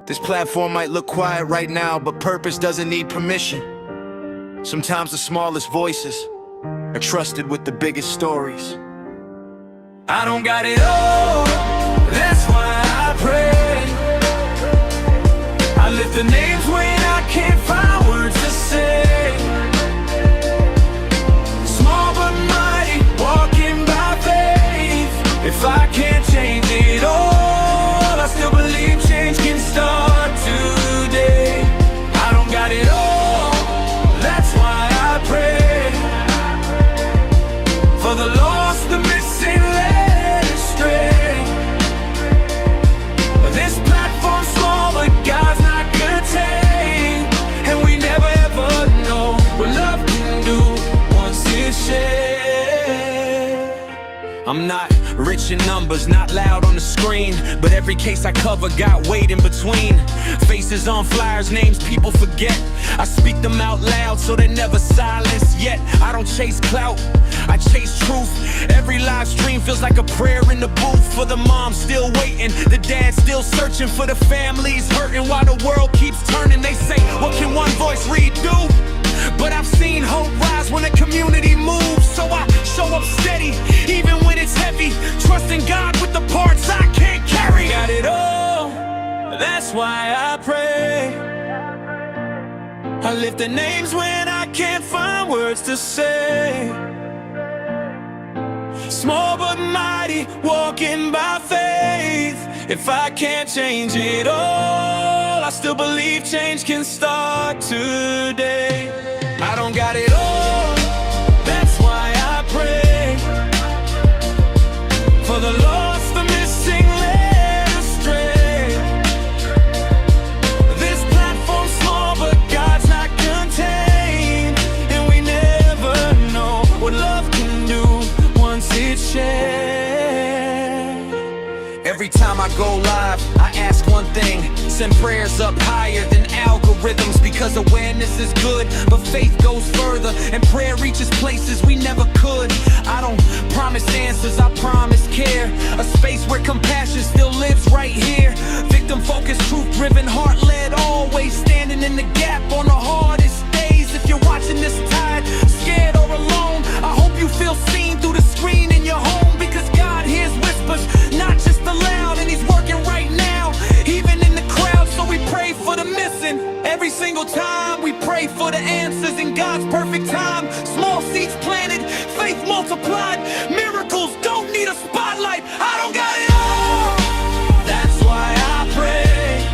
This platform might look quiet right now, but purpose doesn't need permission. Sometimes the smallest voices are trusted with the biggest stories. I don't got it all, that's why I pray. I lift the names when I can't find words to say. Small but mighty, walking by faith. If I can't change it all, I still believe change can start today. I don't got it all, that's why I pray. For the lost, the missing, led astray. This platform's small, but God's not contained. And we never ever know what love can do once it's shared. I'm not rich in numbers, not loud on the screen, but every case I cover got weight in between. Faces on flyers, names people forget. I speak them out loud so they're never silenced. Yet I don't chase clout, I chase truth. Every live stream feels like a prayer in the booth. For the mom still waiting, the dad still searching, for the families hurting while the world keeps turning. They say, what can one voice read do? But I've seen hope rise when a community moves. So I show up steady, even when it's heavy, trusting God with the parts I can't carry. Got it all, that's why I pray. I lift the names when I can't find words to say. Small but mighty, walking by faith. If I can't change it all, I still believe change can start today. I don't got it all, that's why I pray. For the lost, the missing, led astray. This platform's small, but God's not contained. And we never know what love can do once it's shared. Every time I go live, I ask one thing: send prayers up higher than algorithms. Because awareness is good, but faith goes further, and prayer reaches places we never could. I don't promise answers, I promise care. A space where compassion still lives right here. Victim-focused, truth-driven, heart-led, always standing in the gap on the hardest days. If you're watching this tired, scared or alone, I hope you feel seen through the screen in your home. Because God hears whispers, not just the loud, and He's working right now, even in the crowd. So we pray for the missing every single time. We pray for the answers in God's perfect time. Small seeds planted, faith multiplied. Miracles don't need a spotlight. I don't got it all, that's why I pray.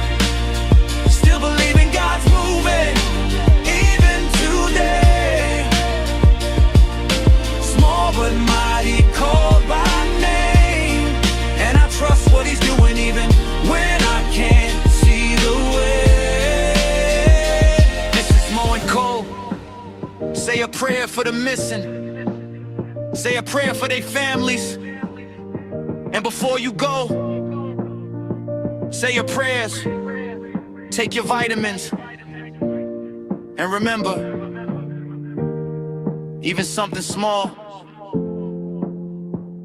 Still believing God's moving, even today. Small but mighty, called by name. And I trust what He's doing even when I can't see the way. This is Mo and Cole. Say a prayer for the missing. Say a prayer for their families. And before you go, say your prayers. Take your vitamins. And remember, even something small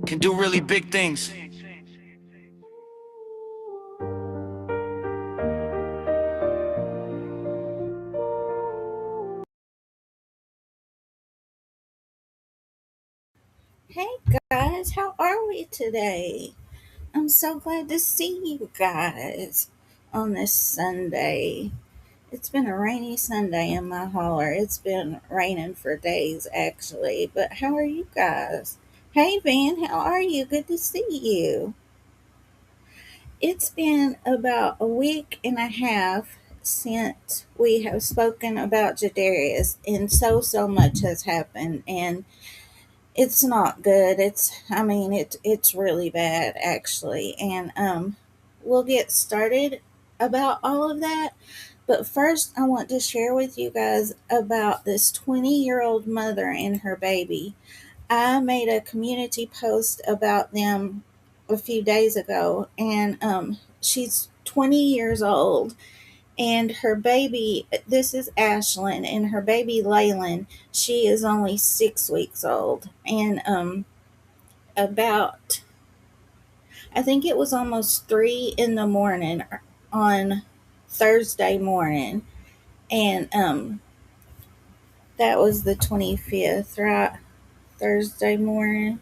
can do really big things. Hey guys, how are we today? I'm so glad to see you guys on this Sunday. It's been a rainy Sunday in my holler. It's been raining for days actually, but how are you guys? Hey Van, how are you? Good to see you. It's been about a week and a half since we have spoken about Jadarius, and so much has happened, and it's not good. It's really bad actually. And we'll get started about all of that. But first I want to share with you guys about this 20-year-old mother and her baby. I made a community post about them a few days ago, and she's 20 years old, and her baby, this is Ashlyn, and her baby Laylan, she is only 6 weeks old. And about, I think it was almost 3 in the morning on Thursday morning, and that was the 25th, right? Thursday morning.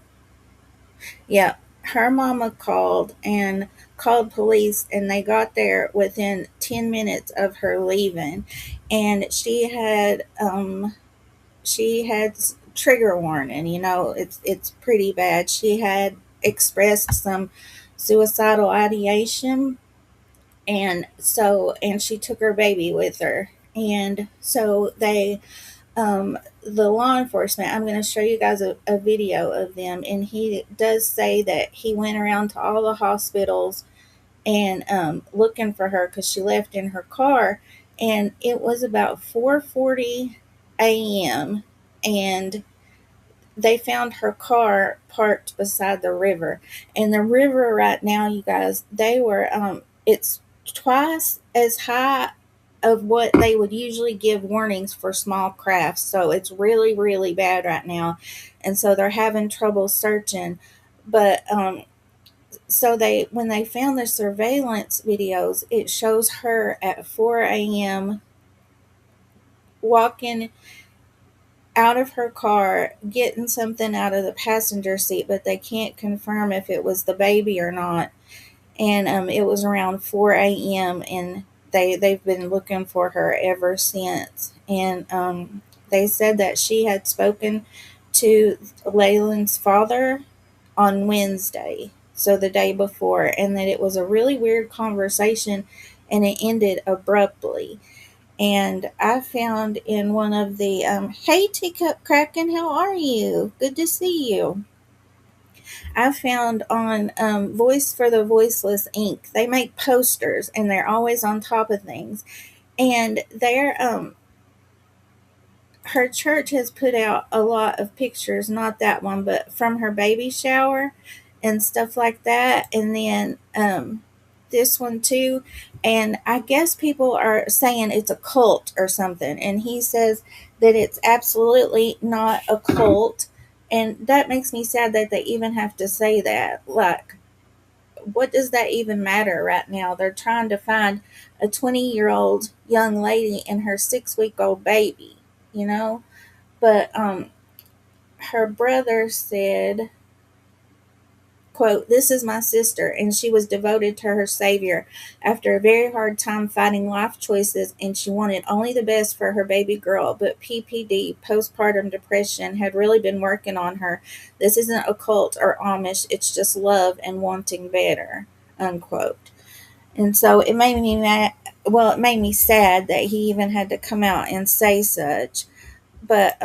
Yeah, her mama called police, and they got there within 10 minutes of her leaving, and she had trigger warning. It's pretty bad. She had expressed some suicidal ideation, and she took her baby with her, and so the law enforcement, I'm going to show you guys a video of them, and he does say that he went around to all the hospitals and looking for her because she left in her car, and it was about 4:40 a.m. and they found her car parked beside the river. And the river right now, you guys, it's twice as high of what they would usually give warnings for small crafts. So it's really, really bad right now. And so they're having trouble searching. But so when they found the surveillance videos, it shows her at 4 a.m. walking out of her car, getting something out of the passenger seat, but they can't confirm if it was the baby or not. And it was around 4 a.m. and they've been looking for her ever since. And they said that she had spoken to Laylan's father on Wednesday, so the day before, and that it was a really weird conversation, and it ended abruptly. And I found in one of the hey, Teacup Kraken, how are you? Good to see you. I found on Voice for the Voiceless Inc. They make posters, and they're always on top of things. And her church has put out a lot of pictures, not that one, but from her baby shower and stuff like that. And then this one too. And I guess people are saying it's a cult or something. And he says that it's absolutely not a cult. And that makes me sad that they even have to say that. Like, what does that even matter right now? They're trying to find a 20-year-old young lady and her 6-week-old baby, you know? But her brother said, quote, "This is my sister, and she was devoted to her savior after a very hard time fighting life choices, and she wanted only the best for her baby girl. But PPD, postpartum depression, had really been working on her. This isn't a cult or Amish, it's just love and wanting better," unquote. And so it made me mad. Well, it made me sad that he even had to come out and say such. But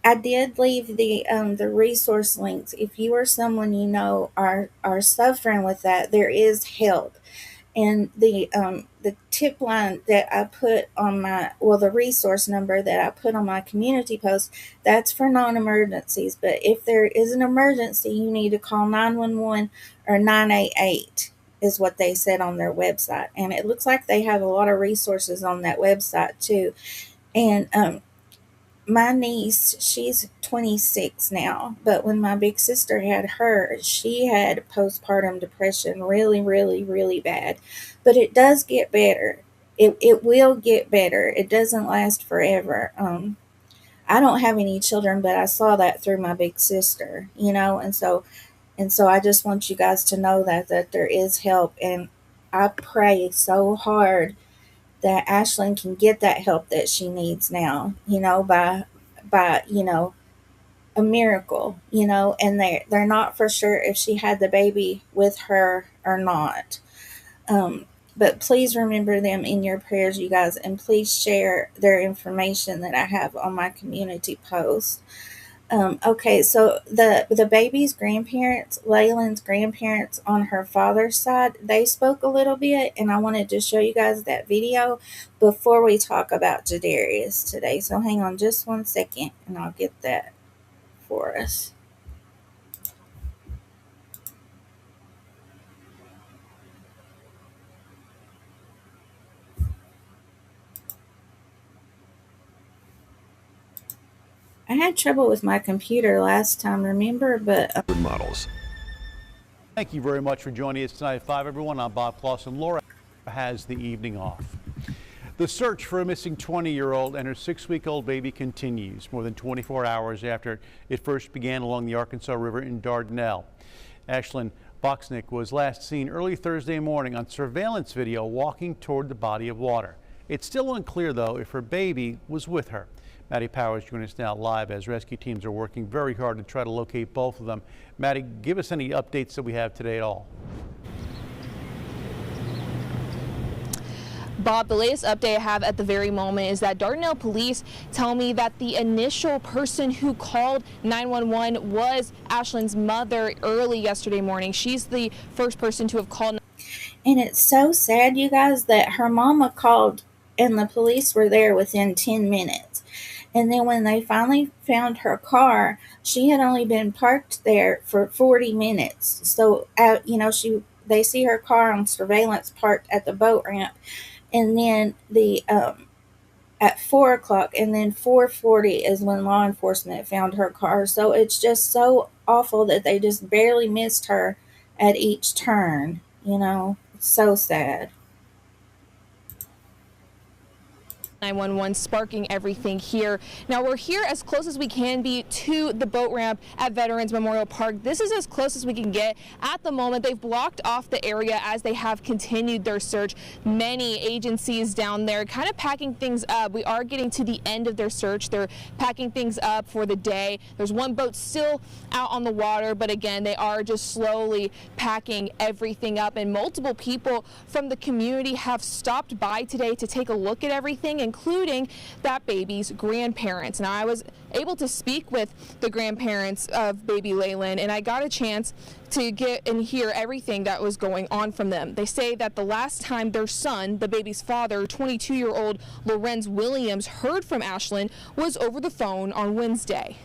I did leave the resource links. If you or someone you know are suffering with that, there is help. And the tip line that I put on the resource number that I put on my community post, that's for non-emergencies. But if there is an emergency, you need to call 911 or 988 is what they said on their website. And it looks like they have a lot of resources on that website too. And my niece, she's 26 now, but when my big sister had her, she had postpartum depression really, really, really bad. But it does get better. It will get better. It doesn't last forever. I don't have any children, but I saw that through my big sister, and so I just want you guys to know that there is help, and I pray so hard that Ashlyn can get that help that she needs now, by a miracle, and they're not for sure if she had the baby with her or not. But please remember them in your prayers, you guys, and please share their information that I have on my community post. Okay, so the baby's grandparents, Laylan's grandparents on her father's side, they spoke a little bit, and I wanted to show you guys that video before we talk about Jadarius today. So hang on just one second, and I'll get that for us. I had trouble with my computer last time, remember? But models. Thank you very much for joining us tonight at 5, everyone. I'm Bob Clausen. Laura has the evening off. The search for a missing 20-year-old and her 6-week-old baby continues more than 24 hours after it first began along the Arkansas River in Dardanelle. Ashlyn Boxnick was last seen early Thursday morning on surveillance video walking toward the body of water. It's still unclear, though, if her baby was with her. Maddie Powers joins us now live as rescue teams are working very hard to try to locate both of them. Maddie, give us any updates that we have today at all. Bob, the latest update I have at the very moment is that Dardanelle police tell me that the initial person who called 911 was Ashlyn's mother early yesterday morning. She's the first person to have called. And it's so sad, you guys, that her mama called and the police were there within 10 minutes. And then when they finally found her car, she had only been parked there for 40 minutes. So, they see her car on surveillance parked at the boat ramp. And then at 4 o'clock, and then 4:40 is when law enforcement found her car. So it's just so awful that they just barely missed her at each turn. It's so sad. 911 sparking everything here. Now we're here as close as we can be to the boat ramp at Veterans Memorial Park. This is as close as we can get at the moment. They've blocked off the area as they have continued their search. Many agencies down there kind of packing things up. We are getting to the end of their search. They're packing things up for the day. There's one boat still out on the water, but again, they are just slowly packing everything up, and multiple people from the community have stopped by today to take a look at everything, including that baby's grandparents. Now, I was able to speak with the grandparents of baby Laylan, and I got a chance to get and hear everything that was going on from them. They say that the last time their son, the baby's father, 22-year-old Lorenz Williams, heard from Ashlyn was over the phone on Wednesday.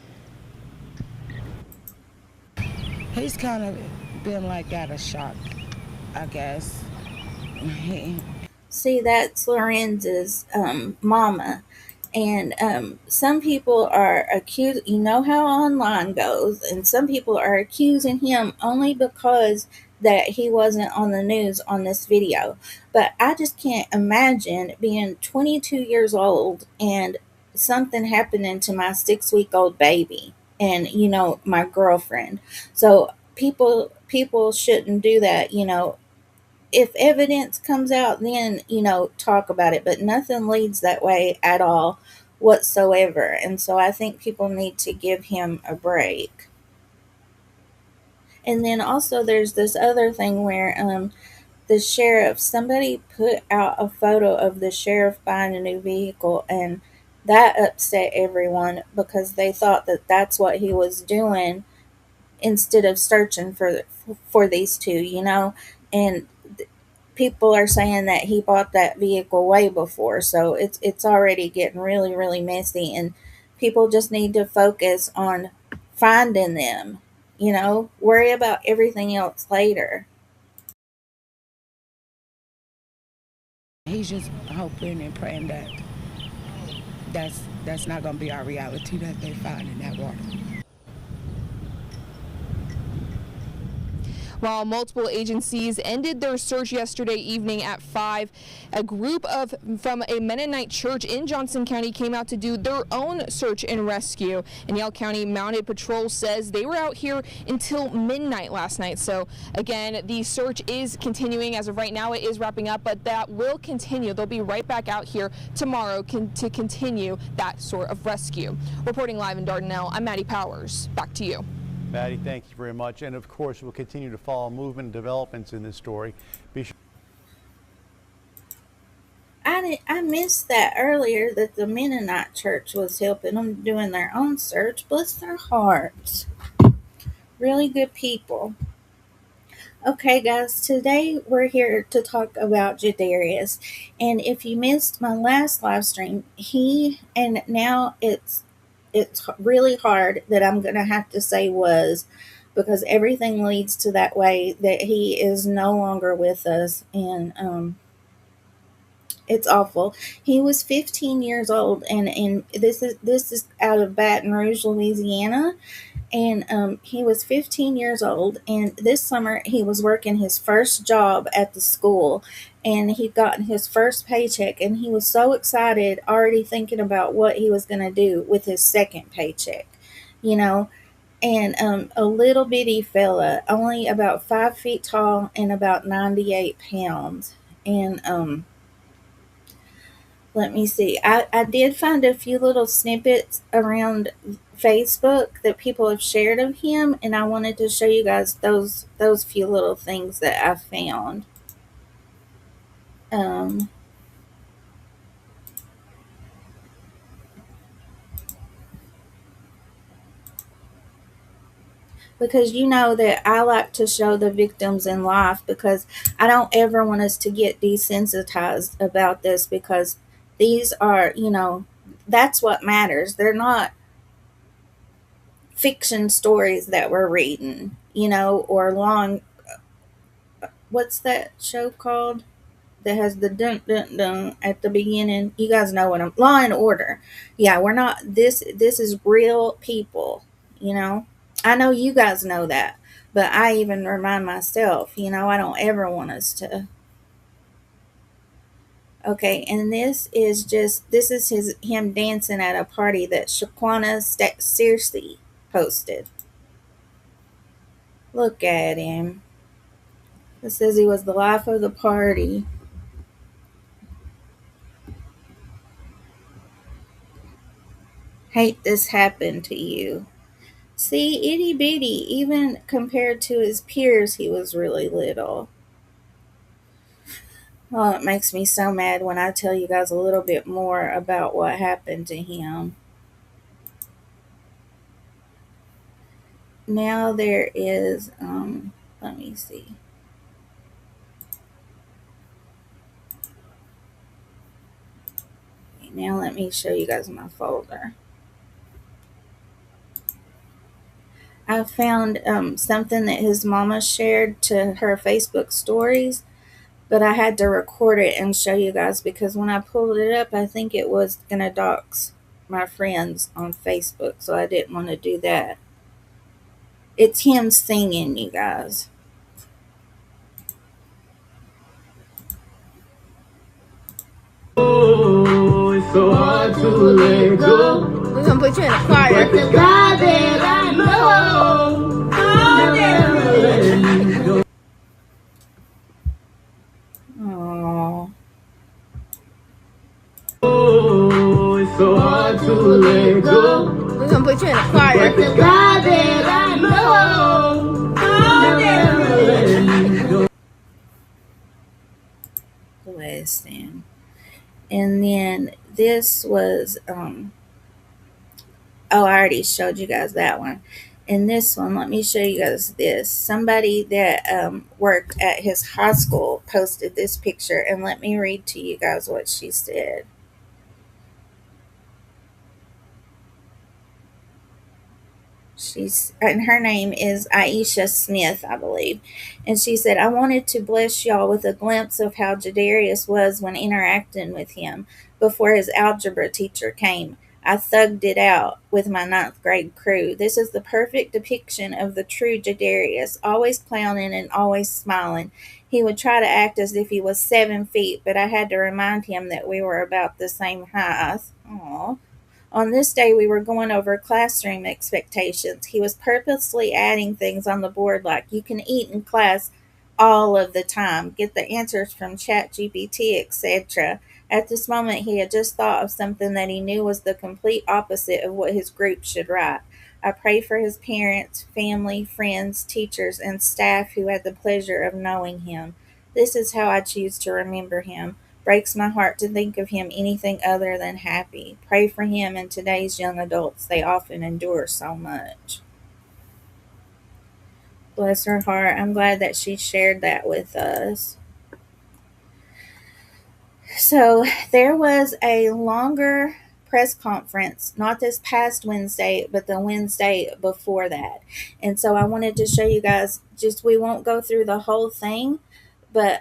He's kind of been like out of shock, I guess. See, that's Lorenz's mama. And some people are accused, you know how online goes, and some people are accusing him only because that he wasn't on the news on this video. But I just can't imagine being 22 years old and something happening to my 6-week-old baby and, my girlfriend. So people shouldn't do that, if evidence comes out, then, talk about it, but nothing leads that way at all whatsoever. And so I think people need to give him a break. And then also there's this other thing where the sheriff, somebody put out a photo of the sheriff buying a new vehicle, and that upset everyone because they thought that that's what he was doing instead of searching for these two, and people are saying that he bought that vehicle way before, so it's already getting really, really messy, and people just need to focus on finding them, worry about everything else later. He's just hoping and praying that that's not going to be our reality, that they find in that water. While multiple agencies ended their search yesterday evening at 5, a group from a Mennonite church in Johnson County came out to do their own search and rescue. And Yell County Mounted Patrol says they were out here until midnight last night. So again, the search is continuing. As of right now, it is wrapping up, but that will continue. They'll be right back out here tomorrow to continue that sort of rescue. Reporting live in Dardanelle, I'm Maddie Powers. Back to you. Maddie, thank you very much. And of course, we'll continue to follow movement and developments in this story. Be sure. I missed that earlier, that the Mennonite church was helping them doing their own search. Bless their hearts. Really good people. Okay, guys, today we're here to talk about Jadarius. And if you missed my last live stream, now it's really hard that I'm going to have to say was, because everything leads to that way, that he is no longer with us. And It's awful. He was 15 years old, and this is out of Baton Rouge, Louisiana, and he was 15 years old, and this summer he was working his first job at the school, and he'd gotten his first paycheck, and he was so excited, already thinking about what he was going to do with his second paycheck, you know. And a little bitty fella, only about 5 feet tall and about 98 pounds, and let me see. I did find a few little snippets around Facebook that people have shared of him, and I wanted to show you guys those few little things that I found. Um, because you know that I like to show the victims in life, because I don't ever want us to get desensitized about this, because these are, that's what matters. They're not fiction stories that we're reading, or long, what's that show called that has the dun dun dun at the beginning? You guys know what I'm, Law and Order. Yeah, we're not, this is real people, you know. I know you guys know that, but I even remind myself, I don't ever want us to. Okay, and this is him dancing at a party that Shaquana Searcy posted. Look at him. It says he was the life of the party. Hate this happened to you. See, itty bitty, even compared to his peers, he was really little. Oh, it makes me so mad when I tell you guys a little bit more about what happened to him. Now there is, let me see. Okay, now let me show you guys my folder. I found something that his mama shared to her Facebook stories, but I had to record it and show you guys, because when I pulled it up, I think it was gonna dox my friends on Facebook, so I didn't want to do that. It's him singing, you guys. Oh, it's so hard to let go. We're gonna put you in a choir. But the God that I know, I'll never let you go. Oh, Oh, it's so hard to let go. We're gonna put you in a choir. But the God that I know, I'll never let you go. bless him. And then this was oh, I already showed you guys that one. And this one, let me show you guys this. Somebody that worked at his high school posted this picture, and let me read to you guys what she said. And her name is Aisha Smith, I believe. And she said, I wanted to bless y'all with a glimpse of how Jadarius was when interacting with him before his algebra teacher came. I thugged it out with my ninth grade crew. This is the perfect depiction of the true Jadarius, always clowning and always smiling. He would try to act as if he was 7 feet, but I had to remind him that we were about the same height. Aww. On this day, we were going over classroom expectations. He was purposely adding things on the board like, you can eat in class all of the time, get the answers from ChatGPT, etc. At this moment, he had just thought of something that he knew was the complete opposite of what his group should write. I pray for his parents, family, friends, teachers, and staff who had the pleasure of knowing him. This is how I choose to remember him. Breaks my heart to think of him anything other than happy. Pray for him and today's young adults. They often endure so much. Bless her heart. I'm glad that she shared that with us. So there was a longer press conference, not this past Wednesday, but the Wednesday before that. And so I wanted to show you guys, just we won't go through the whole thing, but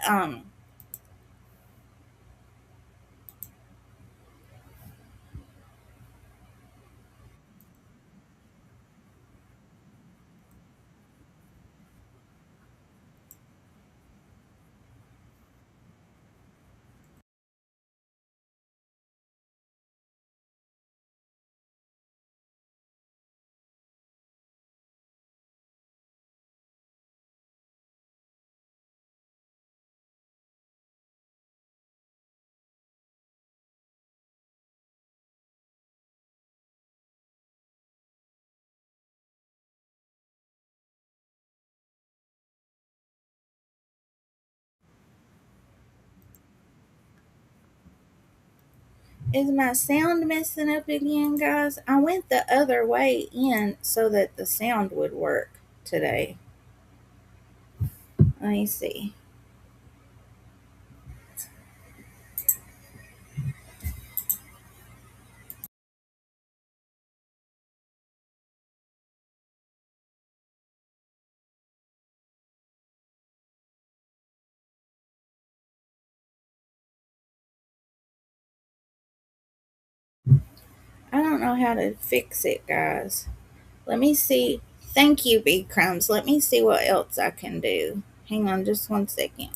Is my sound messing up again, guys? I went the other way in so that the sound would work today. Let me see. I don't know how to fix it, guys. Let me see. Thank you, B Crumbs. Let me see what else I can do. Hang on just 1 second.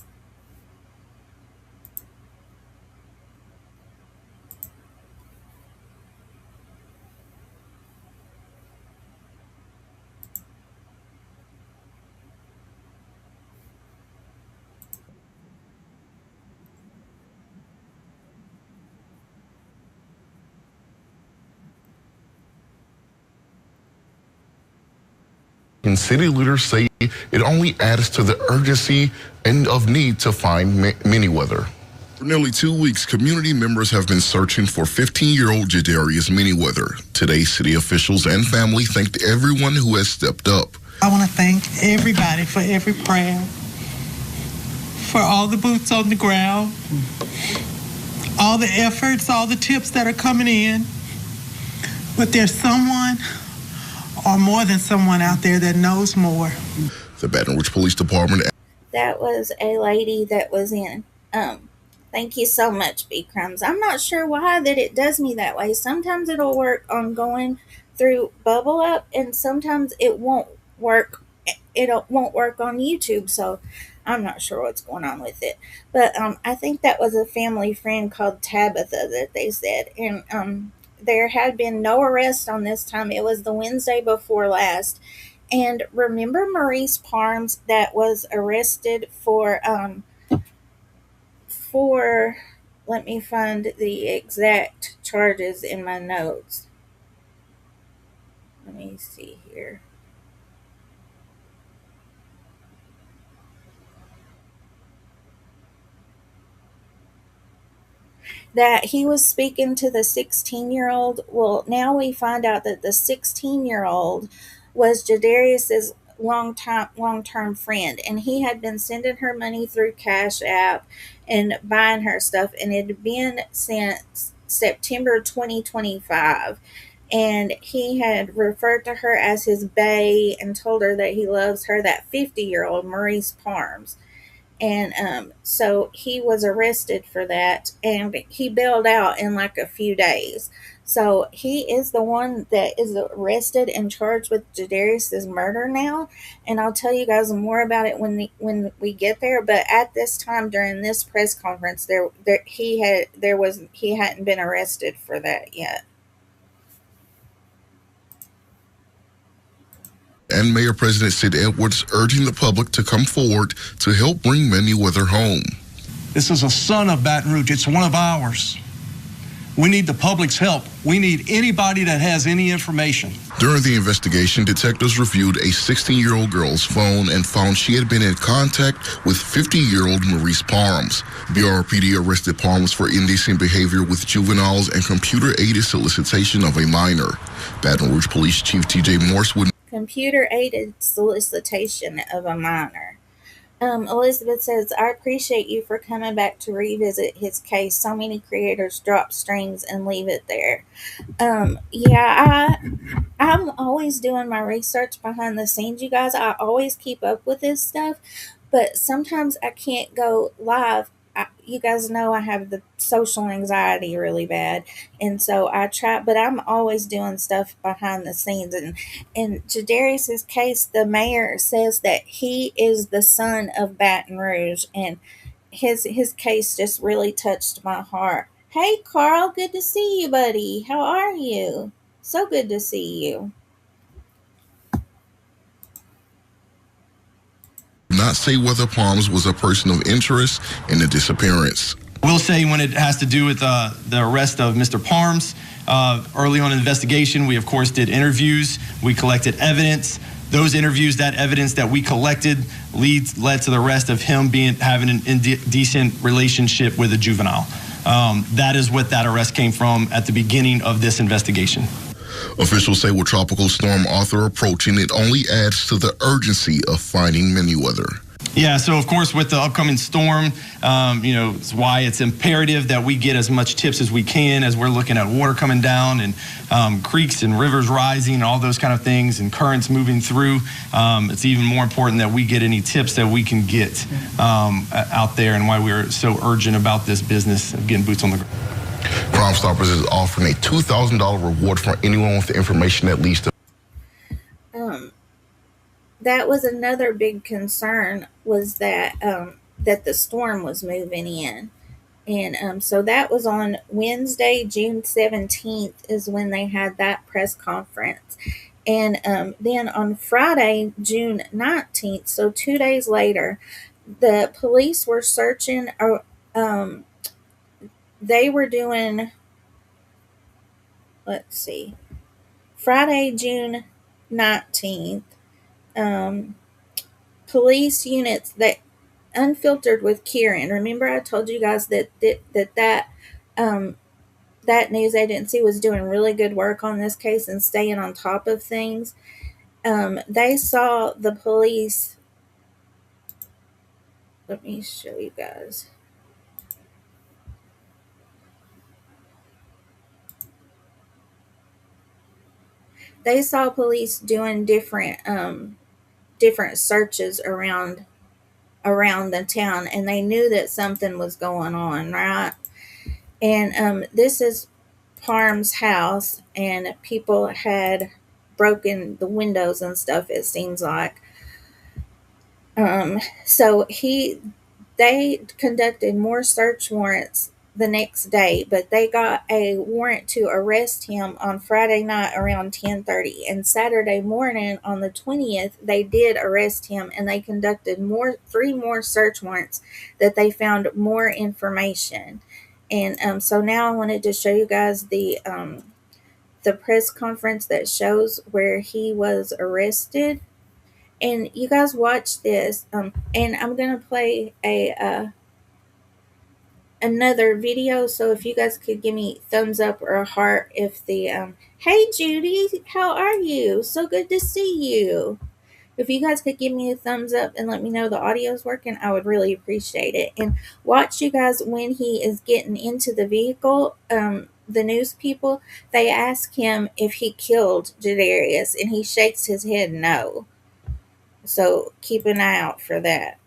And city leaders say it only adds to the urgency and of need to find Minnieweather. For nearly 2 weeks, community members have been searching for 15-year-old Jadarius Minnieweather. Today, city officials and family thanked everyone who has stepped up. I want to thank everybody for every prayer, for all the boots on the ground, all the efforts, all the tips that are coming in. But there's someone, or more than someone out there, that knows more. The Baton Rouge Police Department. That was a lady that was in. Thank you so much, B Crumbs. I'm not sure why that it does me that way. Sometimes it'll work on going through Bubble Up, and sometimes it won't work. It won't work on YouTube, so I'm not sure what's going on with it. But I think that was a family friend called Tabitha that they said, and there had been no arrest on this time. It was the Wednesday before last. And remember Maurice Parms that was arrested for let me find the exact charges in my notes. Let me see here. That he was speaking to the 16-year-old. Well, now we find out that the 16-year-old was Jadarius's long-term friend, and he had been sending her money through Cash App and buying her stuff, and it had been since September 2025. And he had referred to her as his bae and told her that he loves her, that 50-year-old Maurice Parms. And so he was arrested for that, and he bailed out in like a few days. So he is the one that is arrested and charged with Jadarius's murder now, and I'll tell you guys more about it when we get there. But at this time during this press conference, he hadn't been arrested for that yet. And Mayor President Sid Edwards urging the public to come forward to help bring Minnieweather home. This is a son of Baton Rouge. It's one of ours. We need the public's help. We need anybody that has any information. During the investigation, detectives reviewed a 16-year-old girl's phone and found she had been in contact with 50-year-old Maurice Parms. BRPD arrested Parms for indecent behavior with juveniles and computer-aided solicitation of a minor. Baton Rouge Police Chief T.J. Morse would Computer-aided solicitation of a minor. Elizabeth says, I appreciate you for coming back to revisit his case. So many creators drop streams and leave it there. I'm always doing my research behind the scenes, you guys. I always keep up with this stuff, but sometimes I can't go live. You guys know I have the social anxiety really bad, and so I try, but I'm always doing stuff behind the scenes. And in Jadarius's case, the mayor says that he is the son of Baton Rouge, and his case just really touched my heart. Hey, Carl, good to see you, buddy. How are you? So good to see you. not say whether Parms was a person of interest in the disappearance. We'll say when it has to do with the arrest of Mr. Parms, early on in the investigation, we of course did interviews, we collected evidence. Those interviews, that evidence that we collected led to the arrest of him having an indecent relationship with a juvenile. That is what that arrest came from at the beginning of this investigation. Officials say with Tropical Storm Arthur approaching, it only adds to the urgency of finding Minnieweather. Yeah, so of course with the upcoming storm, it's why it's imperative that we get as much tips as we can as we're looking at water coming down and creeks and rivers rising and all those kind of things and currents moving through. It's even more important that we get any tips that we can get out there, and why we're so urgent about this business of getting boots on the ground. Crime Stoppers is offering a $2,000 reward for anyone with the information that leads to. That was another big concern, was that that the storm was moving in. And so that was on Wednesday, June 17th is when they had that press conference. And then on Friday, June 19th, so 2 days later, the police were searching. They were doing, let's see, Friday, June 19th, police units that unfiltered with Kieran. Remember, I told you guys that news agency was doing really good work on this case and staying on top of things. They saw the police. Let me show you guys. They saw police doing different searches around the town, and they knew that something was going on, right? And this is Parm's house, and people had broken the windows and stuff, it seems like. So they conducted more search warrants the next day, but they got a warrant to arrest him on Friday night around 10:30, and Saturday morning on the 20th they did arrest him, and they conducted three more search warrants that they found more information. And so now I wanted to show you guys the press conference that shows where he was arrested, and you guys watch this. And I'm gonna play another video, so if you guys could give me thumbs up or a heart if the hey Judy, how are you? So good to see you. If you guys could give me a thumbs up and let me know the audio's working, I would really appreciate it. And watch, you guys, when he is getting into the vehicle, the news people, they ask him if he killed Jadarius, and he shakes his head no. So keep an eye out for that.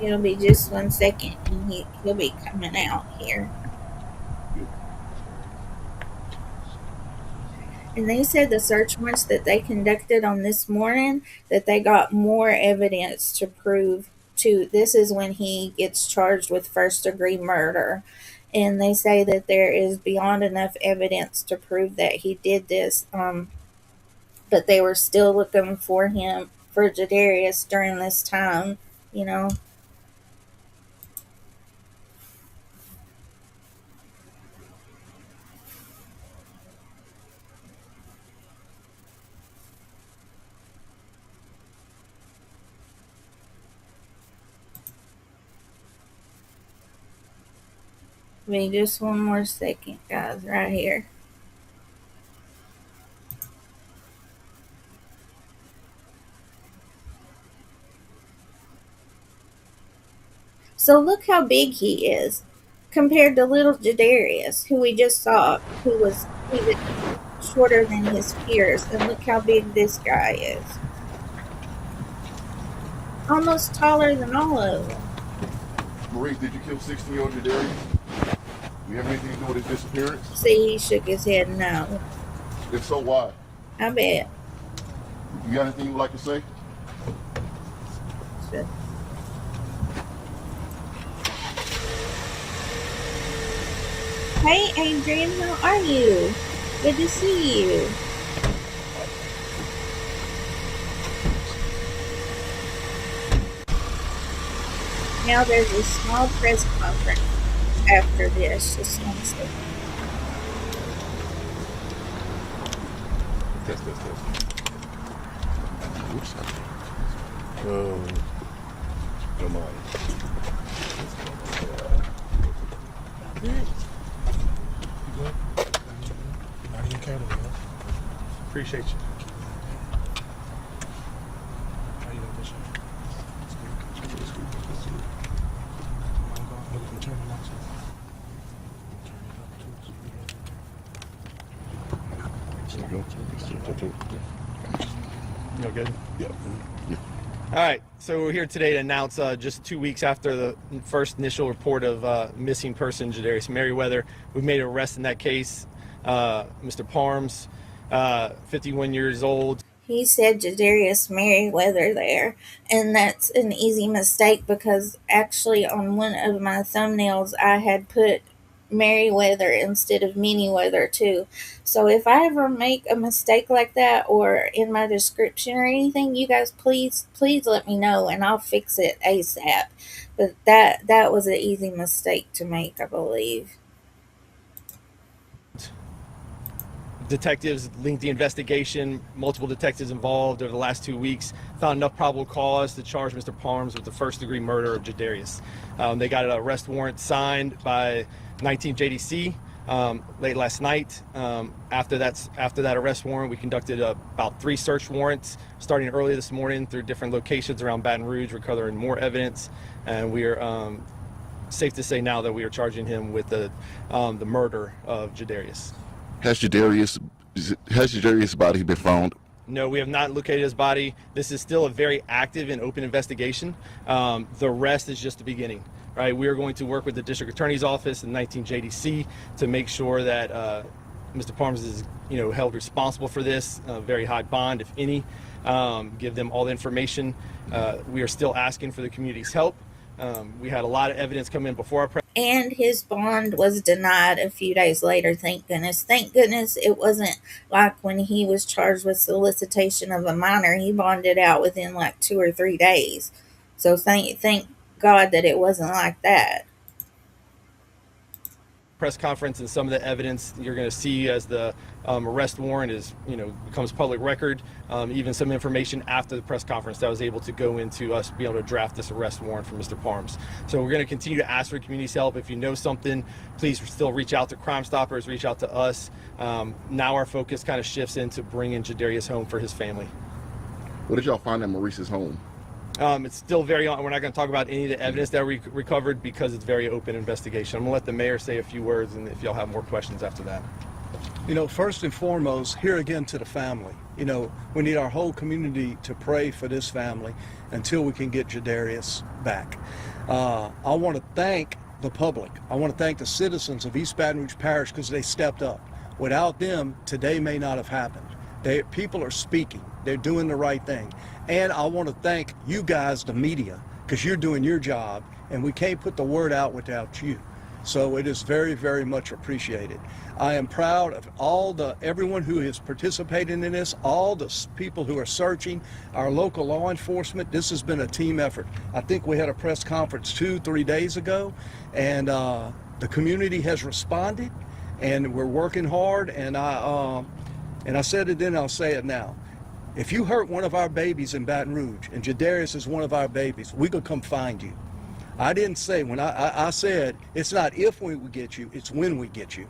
It'll be just 1 second, and he'll be coming out here. And they said the search warrants that they conducted on this morning, that they got more evidence to prove to. This is when he gets charged with first-degree murder. And they say that there is beyond enough evidence to prove that he did this. But they were still looking for him, for Jadarius, during this time, you know. Wait just 1 more second, guys, right here. So look how big he is compared to little Jadarius, who we just saw, who was even shorter than his peers. And look how big this guy is. Almost taller than all of them. Maurice, did you kill 16-year-old Jadarius? You have anything to do with his disappearance? See, he shook his head no. If so, why? I bet. You got anything you would like to say? Good. Hey, Adrian, how are you? Good to see you. Now there's a small press conference after this. Just one second. Test. Oops. Come on. Appreciate you. You good? Yeah. All right, so we're here today to announce just 2 weeks after the first initial report of missing person Jadarius Minnieweather, we've made an arrest in that case. Mr. Parms, 51 years old. He said Jadarius Merriweather there, and that's an easy mistake because actually on one of my thumbnails I had put Merriweather instead of Minnieweather too. So if I ever make a mistake like that or in my description or anything, you guys please let me know and I'll fix it ASAP. But that was an easy mistake to make, I believe. Detectives linked the investigation, multiple detectives involved over the last 2 weeks, found enough probable cause to charge Mr. Parms with the first-degree murder of Jadarius. They got an arrest warrant signed by 19 JDC late last night. After that arrest warrant, we conducted about 3 search warrants starting early this morning through different locations around Baton Rouge, recovering more evidence, and we are safe to say now that we are charging him with the murder of Jadarius. Has Jadarius' body been found? No, we have not located his body. This is still a very active and open investigation. The rest is just the beginning, right? We are going to work with the District Attorney's Office and 19 JDC to make sure that Mr. Parms is, held responsible for this. Very high bond, if any. Give them all the information. We are still asking for the community's help. We had a lot of evidence come in before our And his bond was denied a few days later, thank goodness. Thank goodness it wasn't like when he was charged with solicitation of a minor. He bonded out within like 2 or 3 days. So thank God that it wasn't like that. press conference, and some of the evidence you're going to see as the arrest warrant is, becomes public record. Even some information after the press conference that was able to go into us being able to draft this arrest warrant for Mr. Parms. So we're going to continue to ask for community's help. If you know something, please still reach out to Crime Stoppers, reach out to us. Now our focus kind of shifts into bringing Jadarius home for his family. What did y'all find at Maurice's home? It's still very on. We're not going to talk about any of the evidence that we recovered because it's very open investigation. I'm going to let the mayor say a few words, and if y'all have more questions after that. First and foremost, here again to the family. We need our whole community to pray for this family until we can get Jadarius back. I want to thank the public. I want to thank the citizens of East Baton Rouge Parish because they stepped up. Without them, today may not have happened. People are speaking. They're doing the right thing. And I want to thank you guys, the media, because you're doing your job, and we can't put the word out without you. So it is very, very much appreciated. I am proud of everyone who is participating in this, all the people who are searching, our local law enforcement. This has been a team effort. I think we had a press conference 2-3 days ago, and the community has responded, and we're working hard. And I said it then, I'll say it now. If you hurt one of our babies in Baton Rouge, and Jadarius is one of our babies, we could come find you. I didn't say, when I said, it's not if we get you, it's when we get you,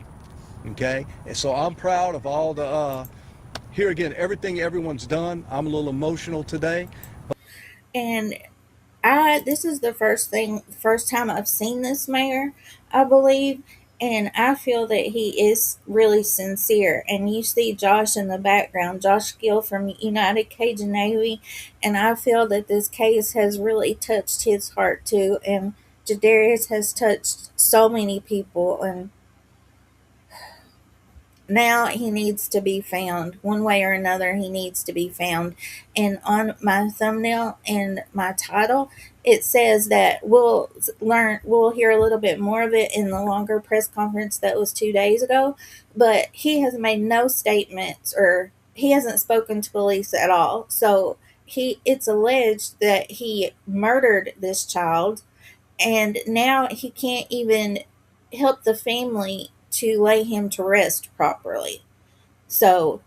okay? And so I'm proud of all the, here again, everything everyone's done. I'm a little emotional today. And this is the first time I've seen this mayor, I believe, and I feel that he is really sincere. And you see Josh in the background, Josh Gill from United Cajun Navy, and I feel that this case has really touched his heart too. And Jadarius has touched so many people, and now he needs to be found. One way or another, he needs to be found. And on my thumbnail and my title, it says that we'll hear a little bit more of it in the longer press conference that was 2 days ago. But he has made no statements, or he hasn't spoken to police at all. So it's alleged that he murdered this child, and now he can't even help the family to lay him to rest properly. So,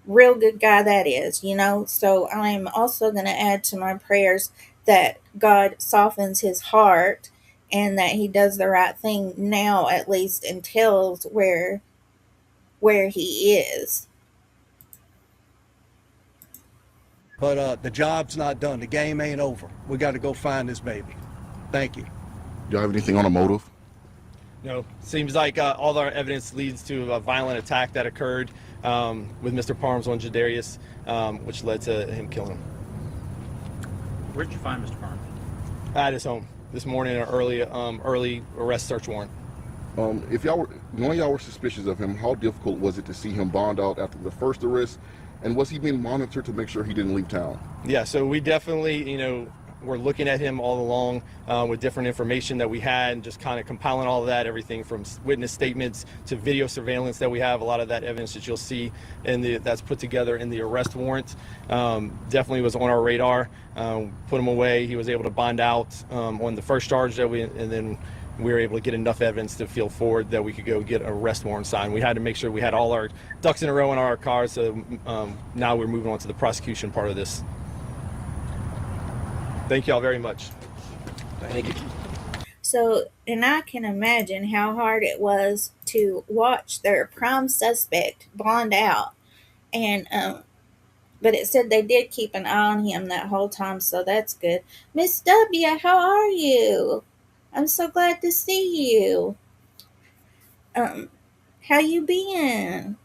real good guy that is, you know. So, I'm also going to add to my prayers that God softens his heart and that he does the right thing now, at least, and tells where he is. But the job's not done. The game ain't over. We got to go find this baby. Thank you. Y'all have anything on a motive? No, seems like all our evidence leads to a violent attack that occurred with Mr. Parms on Jadarius, which led to him killing him. Where did you find Mr. Parms? At his home this morning, an early arrest search warrant. If y'all were, knowing y'all were suspicious of him, how difficult was it to see him bond out after the first arrest? And was he being monitored to make sure he didn't leave town? Yeah, so we definitely, we're looking at him all along with different information that we had, and just kind of compiling all of that, everything from witness statements to video surveillance that we have. A lot of that evidence that you'll see that's put together in the arrest warrant definitely was on our radar. Put him away. He was able to bond out on the first charge and then we were able to get enough evidence to feel forward that we could go get an arrest warrant signed. We had to make sure we had all our ducks in a row in our cars, so now we're moving on to the prosecution part of this. Thank y'all very much. Thank you. So, and I can imagine how hard it was to watch their prime suspect bond out. And, but it said they did keep an eye on him that whole time, so that's good. Miss W, how are you? I'm so glad to see you. How you been?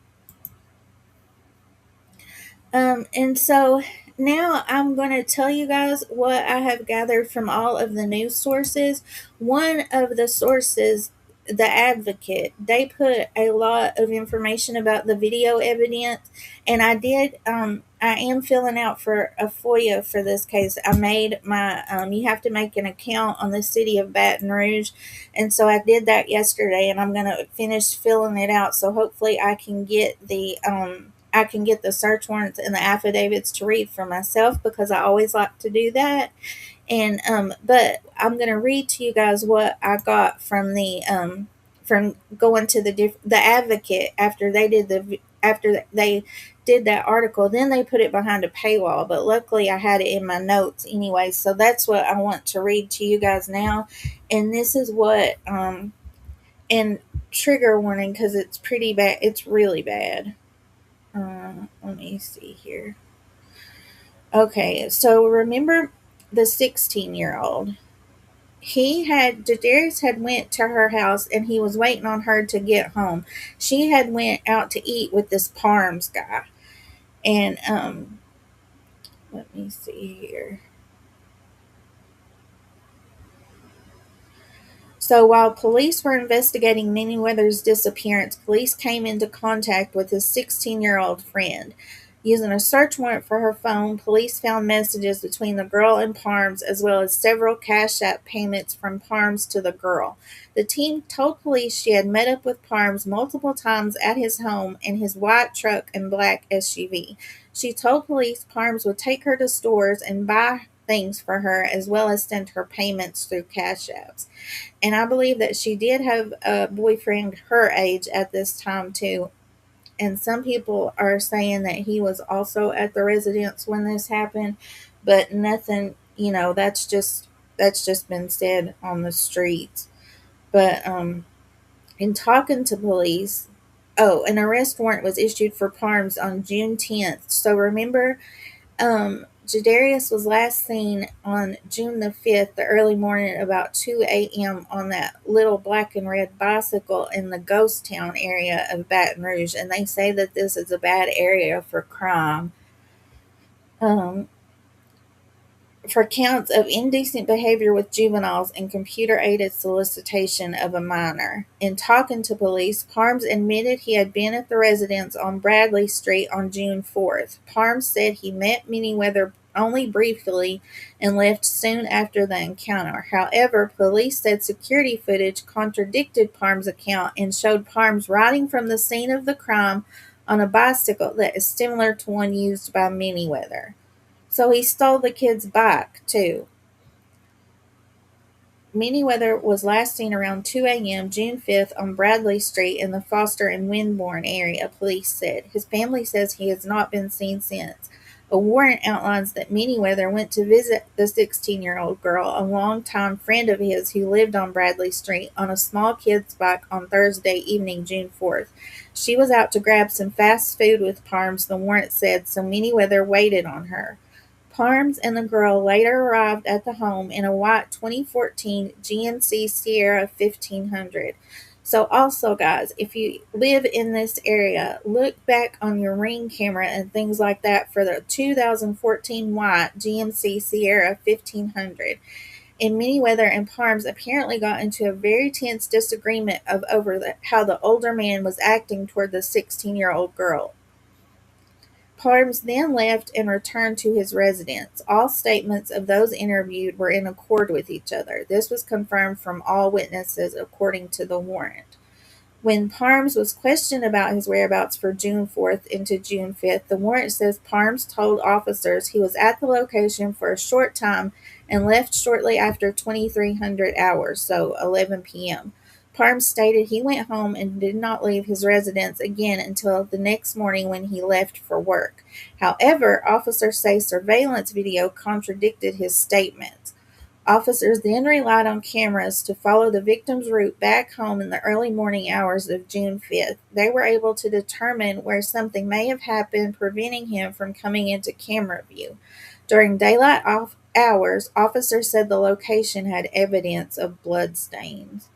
And so now I'm going to tell you guys what I have gathered from all of the news sources. One of the sources, The Advocate, they put a lot of information about the video evidence, and I am filling out for a FOIA for this case. I made my, you have to make an account on the city of Baton Rouge, and so I did that yesterday, and I'm going to finish filling it out, so hopefully I can get the search warrants and the affidavits to read for myself, because I always like to do that. And but I'm gonna read to you guys what I got from from going to the Advocate after they did that article. Then they put it behind a paywall, but luckily I had it in my notes anyway. So that's what I want to read to you guys now. And this is what and trigger warning, because it's pretty bad. It's really bad. Let me see here. Okay, so remember the 16-year-old. Darius had went to her house and he was waiting on her to get home. She had went out to eat with this Parms guy. And let me see here. So while police were investigating Minnieweather's disappearance, police came into contact with his 16-year-old friend. Using a search warrant for her phone, police found messages between the girl and Parms, as well as several Cash App payments from Parms to the girl. The team told police she had met up with Parms multiple times at his home in his white truck and black SUV. She told police Parms would take her to stores and buy things for her, as well as send her payments through Cash Apps. And I believe that she did have a boyfriend her age at this time too. And some people are saying that he was also at the residence when this happened, but nothing, that's just been said on the streets. But in talking to police, an arrest warrant was issued for Parms on June 10th. So remember, Jadarius was last seen on June the 5th, the early morning, about 2 a.m. on that little black and red bicycle in the ghost town area of Baton Rouge. And they say that this is a bad area for crime. for counts of indecent behavior with juveniles and computer-aided solicitation of a minor. In talking to police, Parms admitted he had been at the residence on Bradley Street on June 4th. Parms said he met Minnieweather only briefly and left soon after the encounter. However, police said security footage contradicted Parms' account and showed Parms riding from the scene of the crime on a bicycle that is similar to one used by Minnieweather. So he stole the kid's bike, too. Minnieweather was last seen around 2 a.m. June 5th on Bradley Street in the Foster and Winborn area, police said. His family says he has not been seen since. A warrant outlines that Minnieweather went to visit the 16-year-old girl, a longtime friend of his who lived on Bradley Street, on a small kid's bike on Thursday evening, June 4th. She was out to grab some fast food with Parms, the warrant said, so Minnieweather waited on her. Parms and the girl later arrived at the home in a white 2014 GMC Sierra 1500. So also, guys, if you live in this area, look back on your Ring camera and things like that for the 2014 white GMC Sierra 1500. And Minnieweather and Parms apparently got into a very tense disagreement over how the older man was acting toward the 16-year-old girl. Parms then left and returned to his residence. All statements of those interviewed were in accord with each other. This was confirmed from all witnesses, according to the warrant. When Parms was questioned about his whereabouts for June 4th into June 5th, the warrant says Parms told officers he was at the location for a short time and left shortly after 2300 hours, so 11 p.m. Parms stated he went home and did not leave his residence again until the next morning when he left for work. However, officers say surveillance video contradicted his statements. Officers then relied on cameras to follow the victim's route back home in the early morning hours of June 5th. They were able to determine where something may have happened, preventing him from coming into camera view. During daylight hours, officers said the location had evidence of blood stains.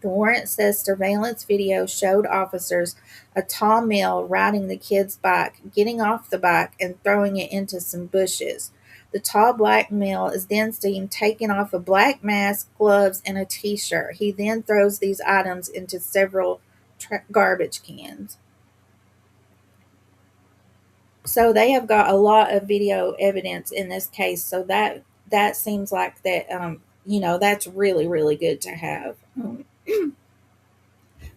The warrant says surveillance video showed officers a tall male riding the kid's bike, getting off the bike, and throwing it into some bushes. The tall black male is then seen taking off a black mask, gloves, and a t-shirt. He then throws these items into several garbage cans. So they have got a lot of video evidence in this case. So that seems like that, that's really, really good to have.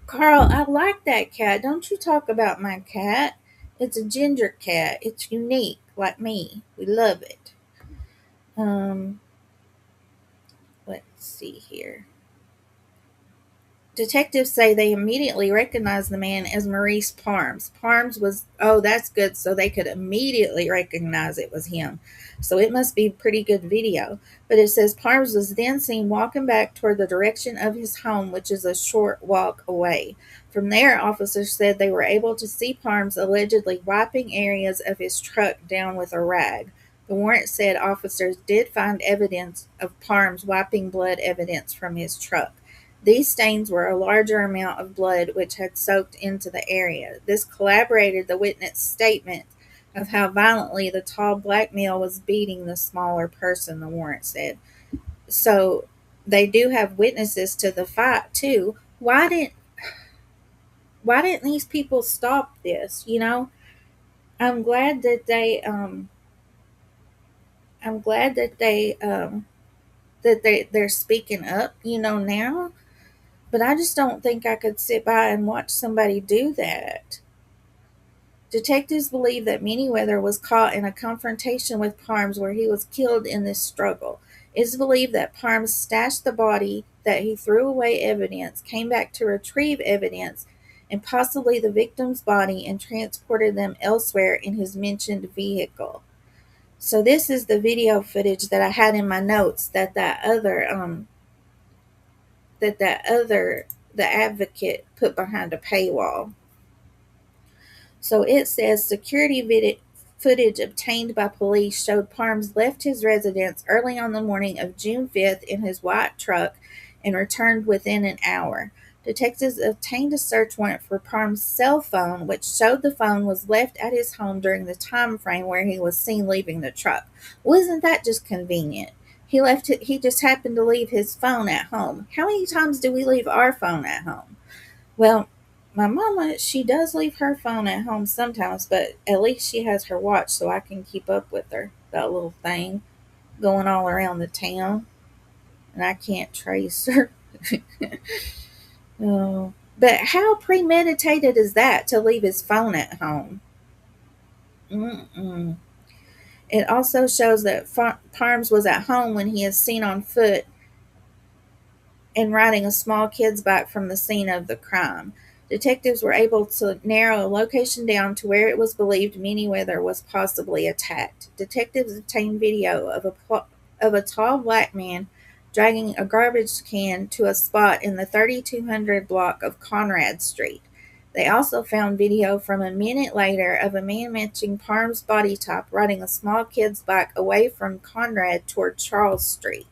Carl, I like that cat. Don't you talk about my cat. It's a ginger cat. It's unique, like me. We love it. Let's see here. Detectives say they immediately recognized the man as Maurice Parms. Parms was, that's good, so they could immediately recognize it was him. So it must be pretty good video. But it says Parms was then seen walking back toward the direction of his home, which is a short walk away. From there, officers said they were able to see Parms allegedly wiping areas of his truck down with a rag. The warrant said officers did find evidence of Parms wiping blood evidence from his truck. These stains were a larger amount of blood which had soaked into the area. This corroborated the witness' statement of how violently the tall black male was beating the smaller person, the warrant said. So they do have witnesses to the fight too. Why didn't these people stop this? I'm glad that they're speaking up, now. But I just don't think I could sit by and watch somebody do that. Detectives believe that Minnieweather was caught in a confrontation with Parms where he was killed in this struggle. It is believed that Parms stashed the body, that he threw away evidence, came back to retrieve evidence, and possibly the victim's body, and transported them elsewhere in his mentioned vehicle. So this is the video footage that I had in my notes that the advocate put behind a paywall. So it says security footage obtained by police showed Parms left his residence early on the morning of June 5th in his white truck and returned within an hour. Detectives obtained a search warrant for Parham's cell phone, which showed the phone was left at his home during the time frame where he was seen leaving the truck. Wasn't that just convenient? He just happened to leave his phone at home. How many times do we leave our phone at home? Well, my mama, she does leave her phone at home sometimes, but at least she has her watch so I can keep up with her. That little thing going all around the town, and I can't trace her. Oh. But how premeditated is that to leave his phone at home? Mm-mm. It also shows that Parms was at home when he is seen on foot and riding a small kid's bike from the scene of the crime. Detectives were able to narrow a location down to where it was believed Minnieweather was possibly attacked. Detectives obtained video of a tall black man dragging a garbage can to a spot in the 3200 block of Conrad Street. They also found video from a minute later of a man matching Parm's body type riding a small kid's bike away from Conrad toward Charles Street.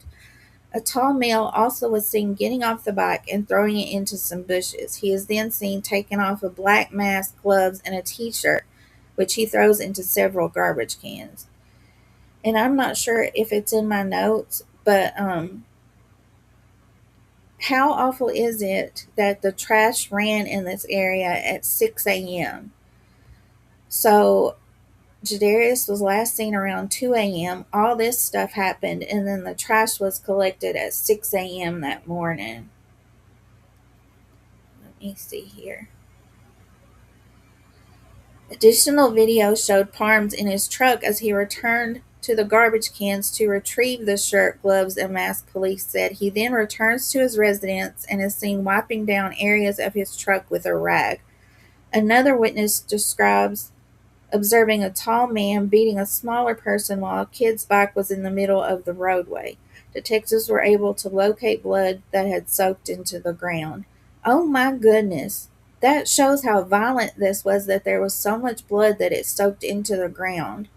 A tall male also was seen getting off the bike and throwing it into some bushes. He is then seen taking off a black mask, gloves, and a t-shirt, which he throws into several garbage cans. And I'm not sure if it's in my notes, but how awful is it that the trash ran in this area at 6 a.m.? So Jadarius was last seen around 2 a.m. All this stuff happened, and then the trash was collected at 6 a.m. that morning. Let me see here. Additional video showed Parms in his truck as he returned to the garbage cans to retrieve the shirt, gloves, and mask, police said. He then returns to his residence and is seen wiping down areas of his truck with a rag. Another witness describes observing a tall man beating a smaller person while a kid's bike was in the middle of the roadway. Detectives were able to locate blood that had soaked into the ground. Oh my goodness. That shows how violent this was, that there was so much blood that it soaked into the ground.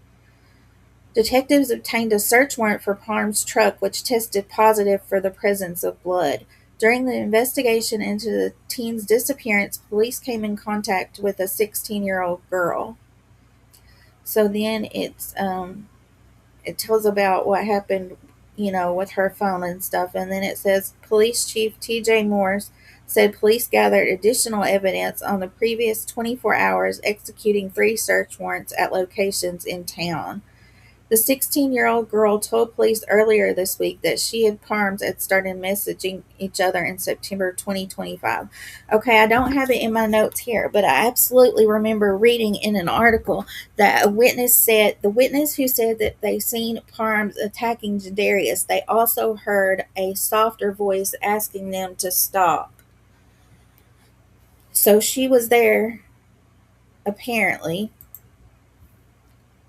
Detectives obtained a search warrant for Parm's truck, which tested positive for the presence of blood. During the investigation into the teen's disappearance, police came in contact with a 16-year-old girl. So then it tells about what happened, with her phone and stuff, and then it says Police Chief T.J. Morse said police gathered additional evidence on the previous 24 hours, executing 3 search warrants at locations in town. The 16-year-old girl told police earlier this week that she and Parms had started messaging each other in September 2025. Okay, I don't have it in my notes here, but I absolutely remember reading in an article that the witness who said that they seen Parms attacking Jadarius, they also heard a softer voice asking them to stop. So she was there, apparently.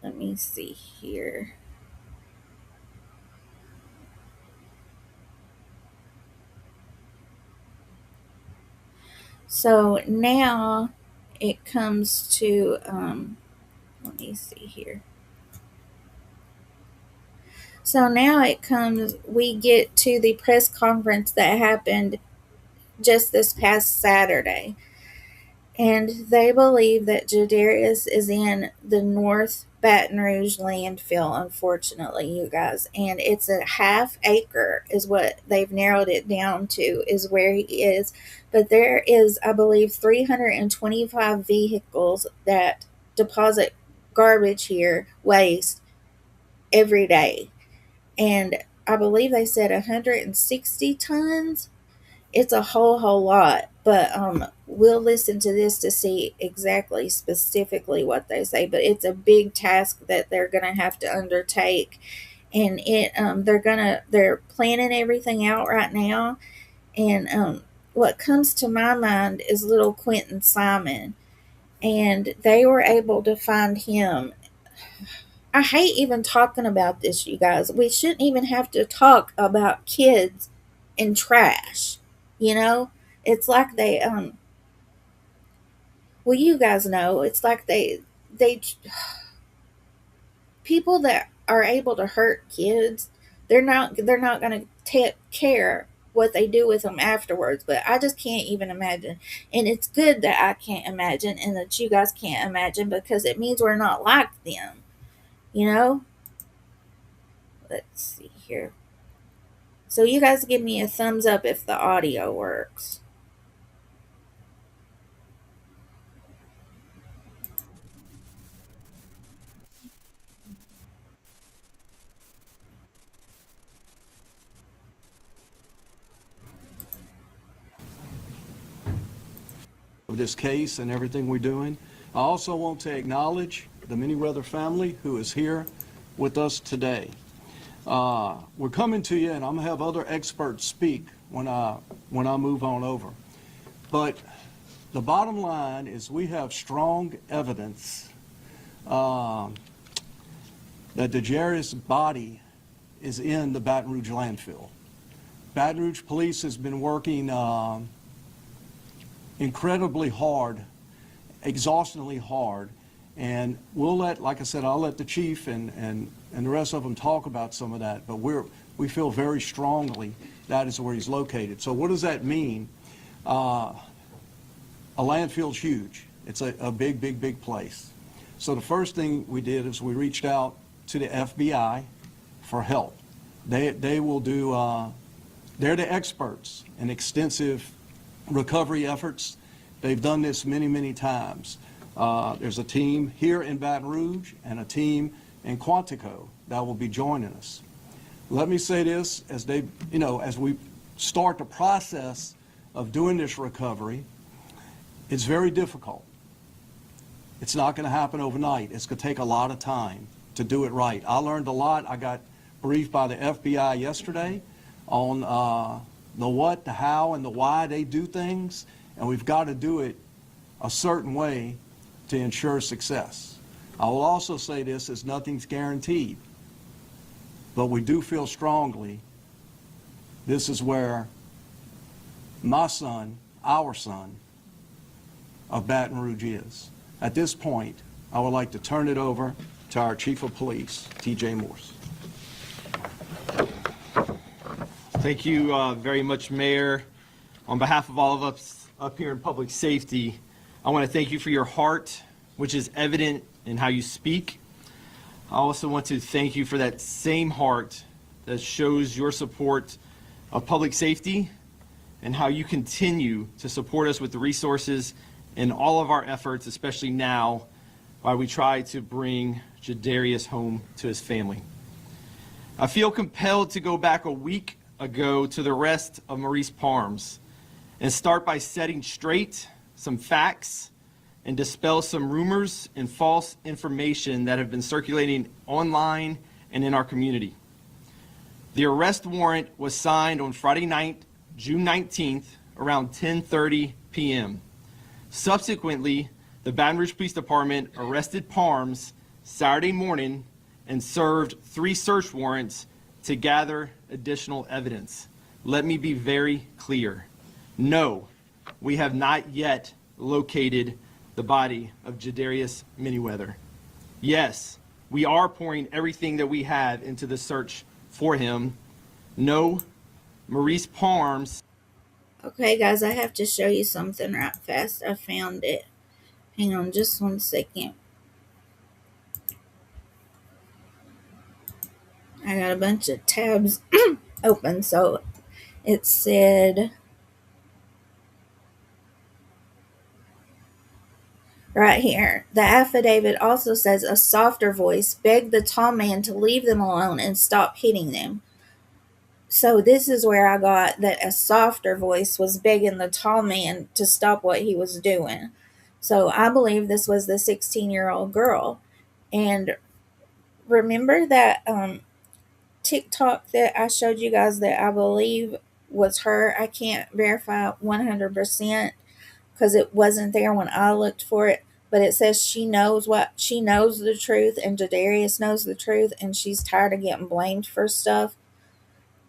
Let me see here. So now it comes to, let me see here. So now we get to the press conference that happened just this past Saturday. And they believe that Jadarius is in the North Baton Rouge landfill, unfortunately, you guys. And it's a half acre is what they've narrowed it down to, is where he is. But there is, I believe, 325 vehicles that deposit garbage here, waste, every day. And I believe they said 160 tons. It's a whole lot, but we'll listen to this to see exactly specifically what they say. But it's a big task that they're gonna have to undertake, and they're planning everything out right now. And what comes to my mind is little Quentin Simon, and they were able to find him. I hate even talking about this, you guys. We shouldn't even have to talk about kids and trash. You know, it's like well, you guys know, it's like they people that are able to hurt kids, they're not going to take care what they do with them afterwards, but I just can't even imagine. And it's good that I can't imagine and that you guys can't imagine, because it means we're not like them, you know? Let's see here. So you guys give me a thumbs up if the audio works. Of this case and everything we're doing. I also want to acknowledge the Minnieweather family who is here with us today. We're coming to you, and I'm gonna have other experts speak when I move on over. But the bottom line is we have strong evidence that the Jarius body is in the Baton Rouge landfill. Baton Rouge police has been working incredibly hard, exhaustingly hard, and we'll let, like I said, I'll let the chief and the rest of them talk about some of that, but we feel very strongly that is where he's located. So what does that mean? A landfill's huge. It's a big, big, big place. So the first thing we did is we reached out to the FBI for help. They will do, they're the experts in extensive recovery efforts. They've done this many, many times. There's a team here in Baton Rouge and a team in Quantico that will be joining us. Let me say this, as they, as we start the process of doing this recovery, it's very difficult. It's not going to happen overnight. It's going to take a lot of time to do it right. I learned a lot. I got briefed by the FBI yesterday on the what, the how, and the why they do things, and we've got to do it a certain way to ensure success. I will also say this, as nothing's guaranteed, but we do feel strongly this is where my son, our son, of Baton Rouge is. At this point, I would like to turn it over to our Chief of Police, T.J. Morse. Thank you very much, Mayor. On behalf of all of us up here in public safety, I want to thank you for your heart, which is evident in how you speak. I also want to thank you for that same heart that shows your support of public safety and how you continue to support us with the resources in all of our efforts, especially now, while we try to bring Jadarius home to his family. I feel compelled to go back a week ago to the arrest of Maurice Parms and start by setting straight some facts and dispel some rumors and false information that have been circulating online and in our community. The arrest warrant was signed on Friday night, June 19th, around 10:30 p.m. Subsequently, the Baton Rouge Police Department arrested Parms Saturday morning and served 3 search warrants to gather additional evidence. Let me be very clear. No, we have not yet located the body of Jadarius Minnieweather. Yes, we are pouring everything that we have into the search for him. No, Maurice Parms. Okay, guys, I have to show you something right fast. I found it. Hang on just one second. I got a bunch of tabs open, so it said right here, the affidavit also says a softer voice begged the tall man to leave them alone and stop hitting them. So this is where I got that a softer voice was begging the tall man to stop what he was doing. So I believe this was the 16-year-old girl. And remember that TikTok that I showed you guys that I believe was her? I can't verify 100% because it wasn't there when I looked for it. But it says she knows the truth, and Jadarius knows the truth, and she's tired of getting blamed for stuff.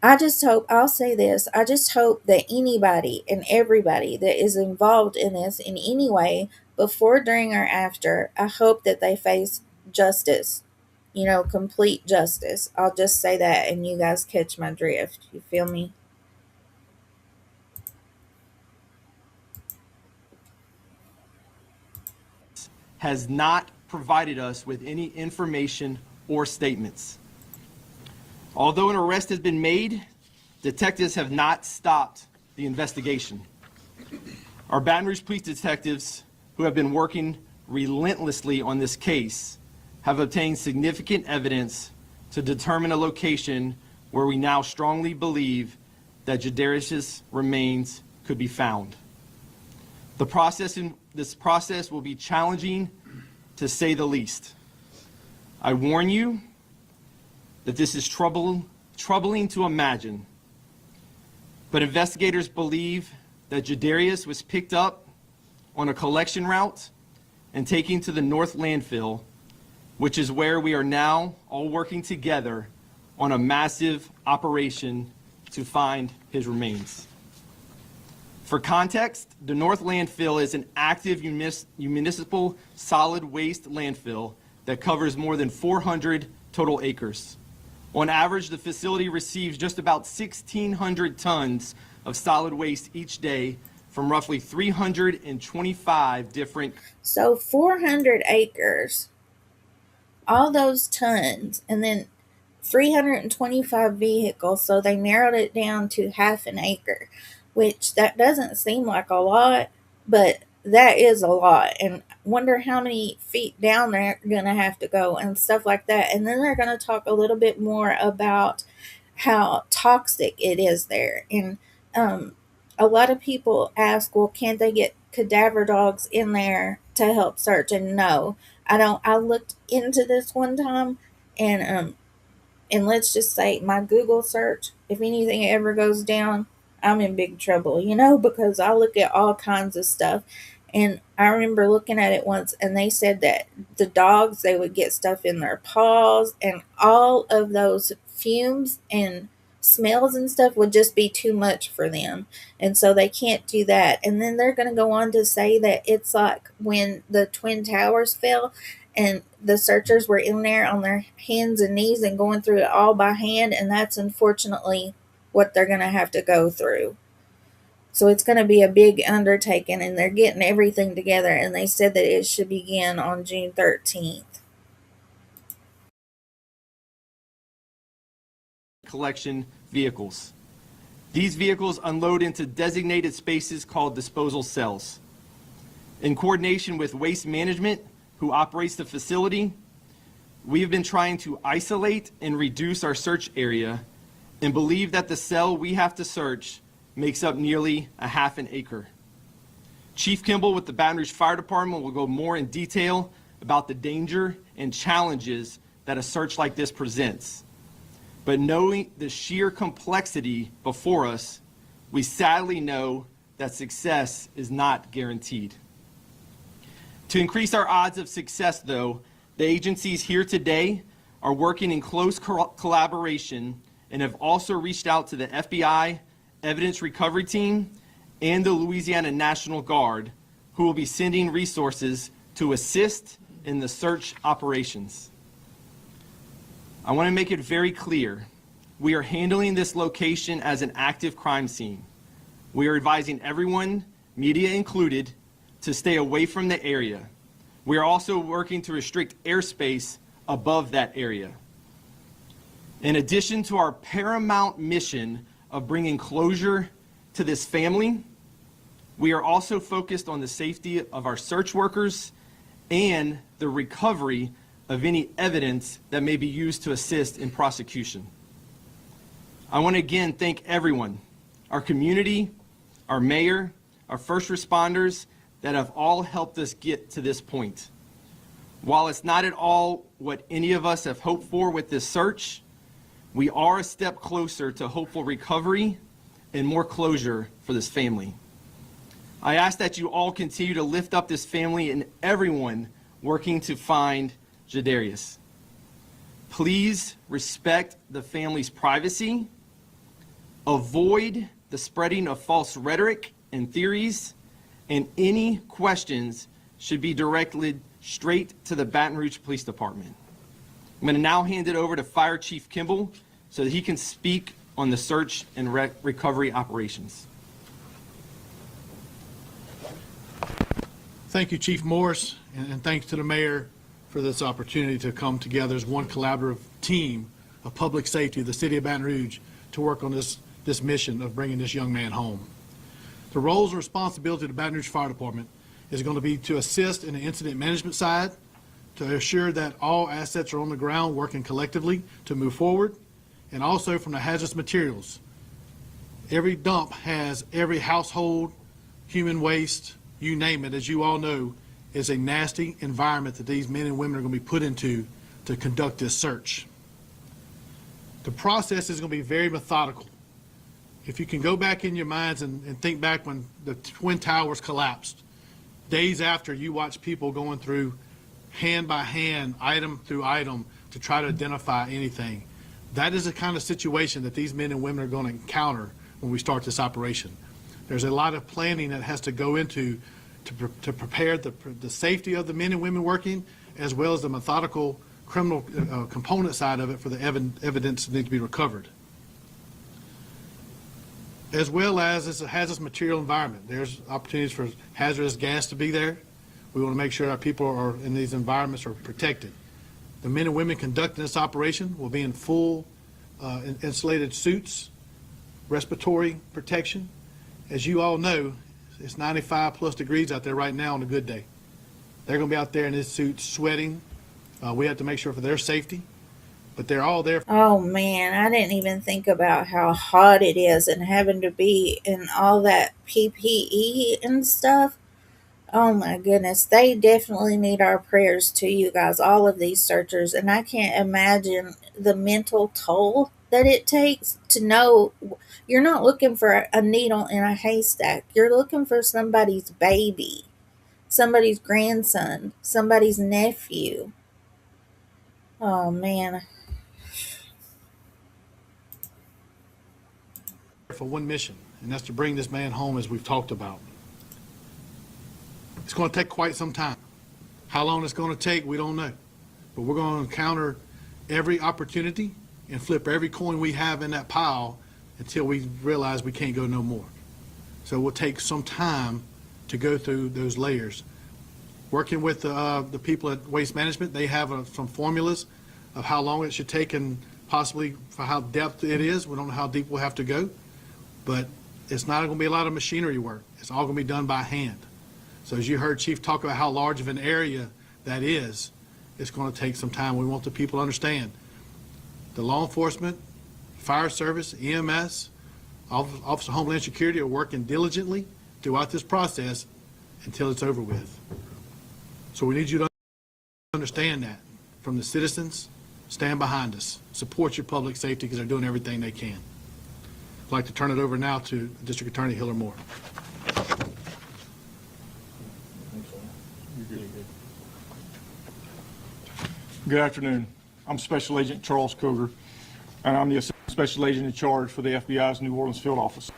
I just hope, I'll say this, I just hope that anybody and everybody that is involved in this in any way, before, during, or after, I hope that they face justice, complete justice. I'll just say that, and you guys catch my drift. You feel me? has not provided us with any information or statements. Although an arrest has been made, detectives have not stopped the investigation. Our Baton Rouge police detectives, who have been working relentlessly on this case, have obtained significant evidence to determine a location where we now strongly believe that Jadarius' remains could be found. This process will be challenging, to say the least. I warn you that this is troubling to imagine, but investigators believe that Jadarius was picked up on a collection route and taken to the North Landfill, which is where we are now all working together on a massive operation to find his remains. For context, the North Landfill is an active municipal solid waste landfill that covers more than 400 total acres. On average, the facility receives just about 1,600 tons of solid waste each day from roughly 325 different. So 400 acres, all those tons, and then 325 vehicles, so they narrowed it down to half an acre, which that doesn't seem like a lot, but that is a lot. And wonder how many feet down they're going to have to go and stuff like that. And then they're going to talk a little bit more about how toxic it is there. And a lot of people ask, well, can't they get cadaver dogs in there to help search? And no, I don't. I looked into this one time, and let's just say my Google search, if anything ever goes down, I'm in big trouble, because I look at all kinds of stuff. And I remember looking at it once, and they said that the dogs, they would get stuff in their paws, and all of those fumes and smells and stuff would just be too much for them. And so they can't do that. And then they're going to go on to say that it's like when the Twin Towers fell, and the searchers were in there on their hands and knees and going through it all by hand, and that's unfortunately what they're going to have to go through. So it's going to be a big undertaking, and they're getting everything together, and they said that it should begin on June 13th. Collection vehicles. These vehicles unload into designated spaces called disposal cells. In coordination with Waste Management, who operates the facility, we have been trying to isolate and reduce our search area, and believe that the cell we have to search makes up nearly a half an acre. Chief Kimball with the Baton Rouge Fire Department will go more in detail about the danger and challenges that a search like this presents. But knowing the sheer complexity before us, we sadly know that success is not guaranteed. To increase our odds of success, though, the agencies here today are working in close collaboration and have also reached out to the FBI Evidence Recovery Team and the Louisiana National Guard, who will be sending resources to assist in the search operations. I want to make it very clear, we are handling this location as an active crime scene. We are advising everyone, media included, to stay away from the area. We are also working to restrict airspace above that area. In addition to our paramount mission of bringing closure to this family, we are also focused on the safety of our search workers and the recovery of any evidence that may be used to assist in prosecution. I want to again thank everyone, our community, our mayor, our first responders, that have all helped us get to this point. While it's not at all what any of us have hoped for with this search, we are a step closer to hopeful recovery and more closure for this family. I ask that you all continue to lift up this family and everyone working to find Jadarius. Please respect the family's privacy, avoid the spreading of false rhetoric and theories, and any questions should be directed straight to the Baton Rouge Police Department. I'm going to now hand it over to Fire Chief Kimball so that he can speak on the search and recovery operations. Thank you, Chief Morris, and thanks to the mayor for this opportunity to come together as one collaborative team of public safety of the city of Baton Rouge to work on this mission of bringing this young man home. The roles and responsibility of the Baton Rouge Fire Department is going to be to assist in the incident management side, to assure that all assets are on the ground working collectively to move forward, and also from the hazardous materials. Every dump has every household, human waste, you name it, as you all know, is a nasty environment that these men and women are going to be put into to conduct this search. The process is going to be very methodical. If you can go back in your minds and think back when the Twin Towers collapsed, days after you watch people going through hand by hand, item through item to try to identify anything. That is the kind of situation that these men and women are going to encounter when we start this operation. There's a lot of planning that has to go into to prepare the safety of the men and women working, as well as the methodical criminal component side of it for the evidence that needs to be recovered. As well as it's a hazardous material environment. There's opportunities for hazardous gas to be there. We want to make sure our people are in these environments are protected. The men and women conducting this operation will be in full insulated suits, respiratory protection. As you all know, it's 95 plus degrees out there right now on a good day. They're going to be out there in these suits sweating. We have to make sure for their safety, but they're all there. Oh man, I didn't even think about how hot it is and having to be in all that PPE and stuff. Oh my goodness, they definitely need our prayers too, you guys, all of these searchers. And I can't imagine the mental toll that it takes to know you're not looking for a needle in a haystack. You're looking for somebody's baby, somebody's grandson, somebody's nephew. Oh man. For one mission, and that's to bring this man home, as we've talked about. It's going to take quite some time. How long it's going to take, we don't know. But we're going to encounter every opportunity and flip every coin we have in that pile until we realize we can't go no more. So we'll take some time to go through those layers. Working with the people at Waste Management, they have some formulas of how long it should take and possibly for how depth it is. We don't know how deep we'll have to go, but it's not going to be a lot of machinery work. It's all going to be done by hand. So as you heard Chief talk about how large of an area that is, it's going to take some time. We want the people to understand. The law enforcement, fire service, EMS, Office of Homeland Security are working diligently throughout this process until it's over with. So we need you to understand that. From the citizens, stand behind us. Support your public safety because they're doing everything they can. I'd like to turn it over now to District Attorney Hiller Moore. Good afternoon. I'm Special Agent Charles Coger, and I'm the Assistant Special Agent in charge for the FBI's New Orleans Field Office.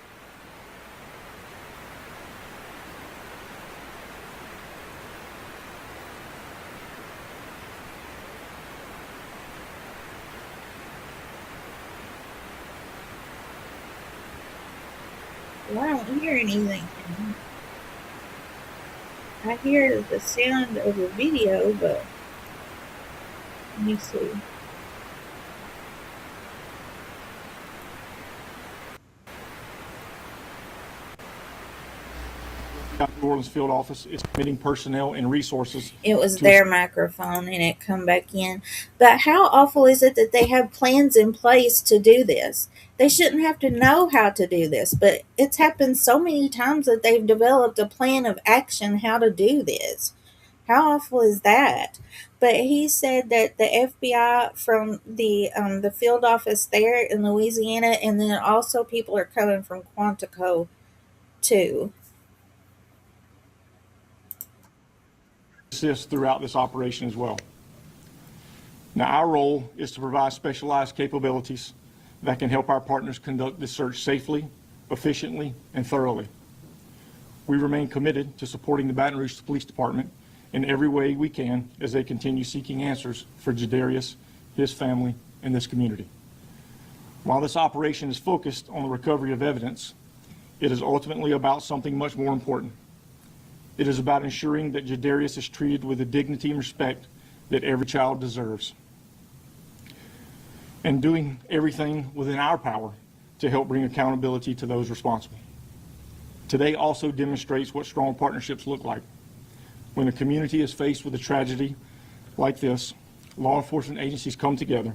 Well, I don't hear anything. I hear the sound of a video, but let me see. The New Orleans Field Office is committing personnel and resources. It was their microphone and it come back in. But how awful is it that they have plans in place to do this? They shouldn't have to know how to do this, but it's happened so many times that they've developed a plan of action how to do this. How awful is that? But he said that the FBI from the field office there in Louisiana, and then also people are coming from Quantico too. Assist throughout this operation as well. Now, our role is to provide specialized capabilities that can help our partners conduct this search safely, efficiently, and thoroughly. We remain committed to supporting the Baton Rouge Police Department in every way we can as they continue seeking answers for Jadarius, his family, and this community. While this operation is focused on the recovery of evidence, it is ultimately about something much more important. It is about ensuring that Jadarius is treated with the dignity and respect that every child deserves, and doing everything within our power to help bring accountability to those responsible. Today also demonstrates what strong partnerships look like. When the community is faced with a tragedy like this, law enforcement agencies come together,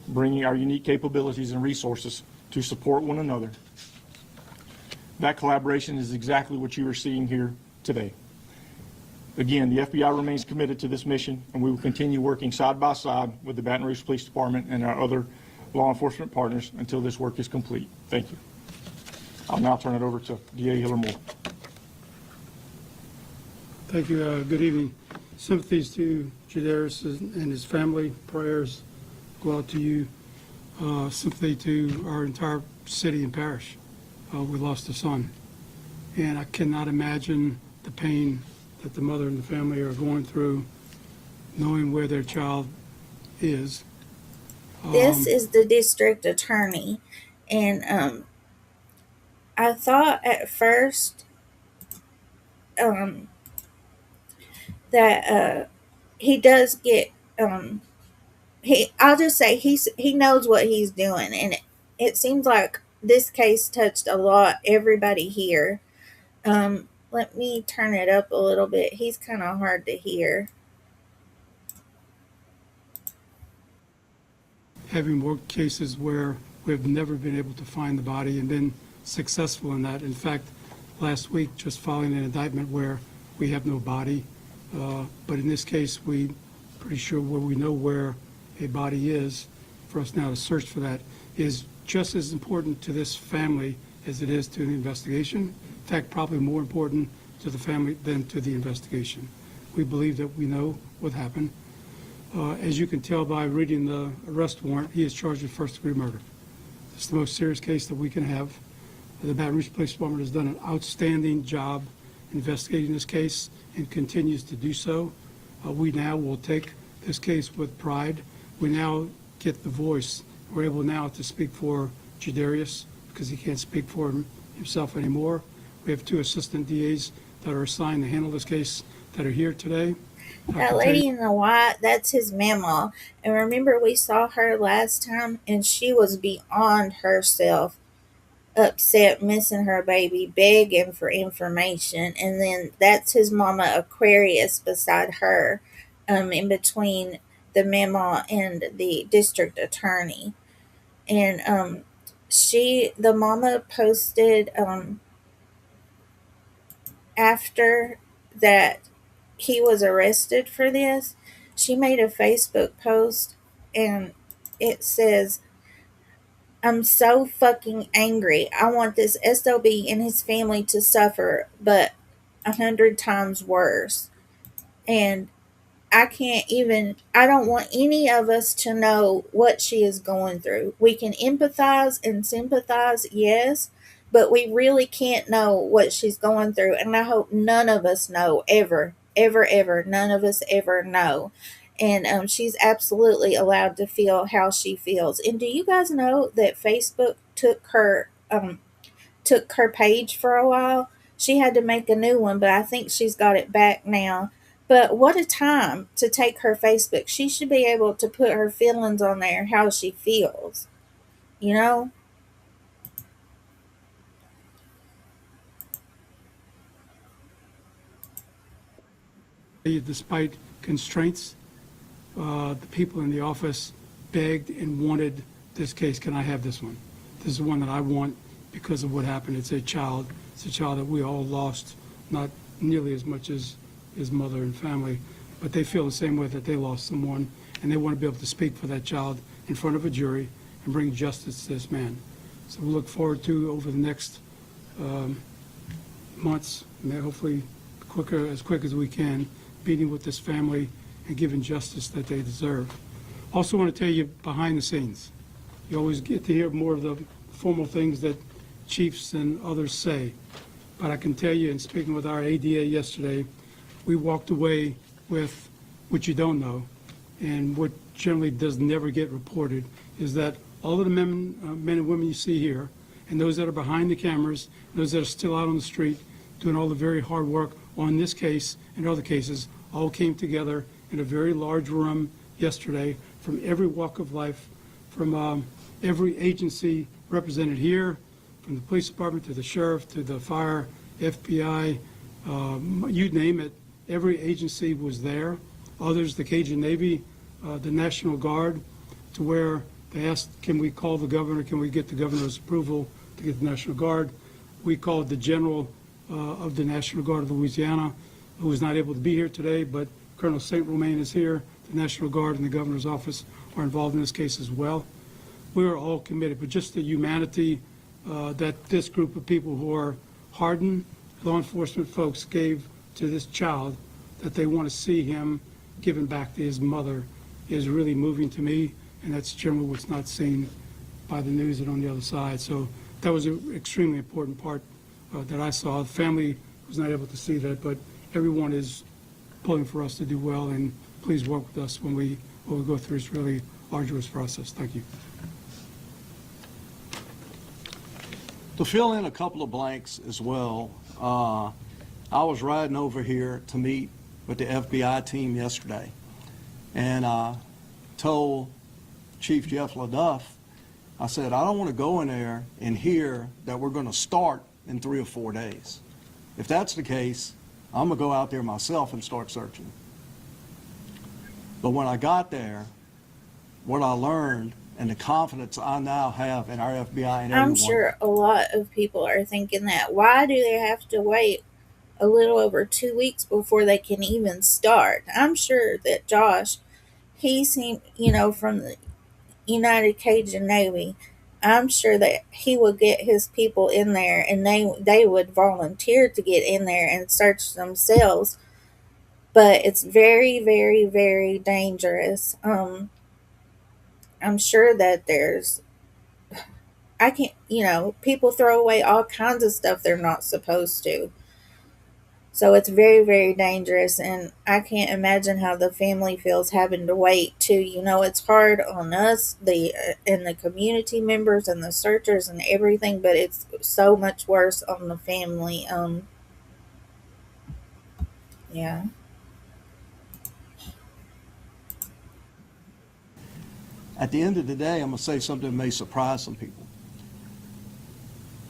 bringing our unique capabilities and resources to support one another. That collaboration is exactly what you are seeing here today. Again, the FBI remains committed to this mission, and we will continue working side by side with the Baton Rouge Police Department and our other law enforcement partners until this work is complete. Thank you. I'll now turn it over to DA Hiller Moore. Thank you. Good evening. Sympathies to Jadarius and his family. Prayers go out to you. Sympathy to our entire city and parish. We lost a son. And I cannot imagine the pain that the mother and the family are going through, knowing where their child is. This is the district attorney, and I thought at first that he does get I'll just say he knows what he's doing, and it seems like this case touched a lot everybody here. Let me turn it up a little bit. He's kind of hard to hear. Having worked cases where we've never been able to find the body and been successful in that. In fact, last week, just filing an indictment where we have no body. But in this case, we pretty sure where we know where a body is. For us now to search for that is just as important to this family as it is to the investigation. In fact, probably more important to the family than to the investigation. We believe that we know what happened. As you can tell by reading the arrest warrant, he is charged with first-degree murder. It's the most serious case that we can have. The Baton Rouge Police Department has done an outstanding job investigating this case and continues to do so. We now will take this case with pride. We now get the voice. We're able now to speak for Jadarius because he can't speak for himself anymore. We have 2 assistant DAs that are assigned to handle this case that are here today. That lady in the white, that's his mama. And remember, we saw her last time, and she was beyond herself, upset, missing her baby, begging for information. And then that's his mama, Aquarius, beside her, in between the mama and the district attorney. And the mama posted after that he was arrested for this, she made a Facebook post, and it says, "I'm so fucking angry. I want this SOB and his family to suffer, but 100 times worse." And I don't want any of us to know what she is going through. We can empathize and sympathize, yes, but we really can't know what she's going through. And I hope none of us know ever, none of us ever know. And she's absolutely allowed to feel how she feels. And do you guys know that Facebook took her page for a while? She had to make a new one, but I think she's got it back now. But what a time to take her Facebook. She should be able to put her feelings on there, how she feels. You know? Despite constraints, the people in the office begged and wanted this case. Can I have this one? This is the one that I want because of what happened. It's a child. It's a child that we all lost, not nearly as much as his mother and family, but they feel the same way that they lost someone, and they want to be able to speak for that child in front of a jury and bring justice to this man. So we look forward to, over the next months, hopefully as quick as we can, meeting with this family and giving justice that they deserve. Also want to tell you behind the scenes. You always get to hear more of the formal things that chiefs and others say, but I can tell you, in speaking with our ADA yesterday, we walked away with what you don't know, and what generally does never get reported is that all of the men and women you see here, and those that are behind the cameras, those that are still out on the street doing all the very hard work, on this case and other cases all came together in a very large room yesterday from every walk of life, from every agency represented here, from the police department to the sheriff to the fire, FBI, you name it, every agency was there. Others, the Cajun Navy, the National Guard, to where they asked, can we call the governor, can we get the governor's approval to get the National Guard? We called the general of the National Guard of Louisiana, who was not able to be here today, but Colonel St. Romain is here. The National Guard and the governor's office are involved in this case as well. We are all committed, but just the humanity that this group of people who are hardened law enforcement folks gave to this child, that they want to see him given back to his mother, is really moving to me, and that's generally what's not seen by the news and on the other side. So that was an extremely important part that I saw. The family was not able to see that, but everyone is pulling for us to do well, and please work with us when we go through this really arduous process. Thank you. To fill in a couple of blanks as well, I was riding over here to meet with the FBI team yesterday, and I told Chief Jeff LaDuff, I said, I don't want to go in there and hear that we're going to start in 3 or 4 days. If that's the case, I'm going to go out there myself and start searching. But when I got there, what I learned and the confidence I now have in our FBI and everyone. I'm sure a lot of people are thinking that. Why do they have to wait a little over 2 weeks before they can even start? I'm sure that Josh, he seemed, from the United Cajun Navy, I'm sure that he would get his people in there and they would volunteer to get in there and search themselves. But it's very, very, very dangerous. I'm sure that people throw away all kinds of stuff they're not supposed to. So it's very, very dangerous, and I can't imagine how the family feels having to wait too. It's hard on us, and the community members and the searchers and everything, but it's so much worse on the family. Yeah. At the end of the day, I'm going to say something that may surprise some people.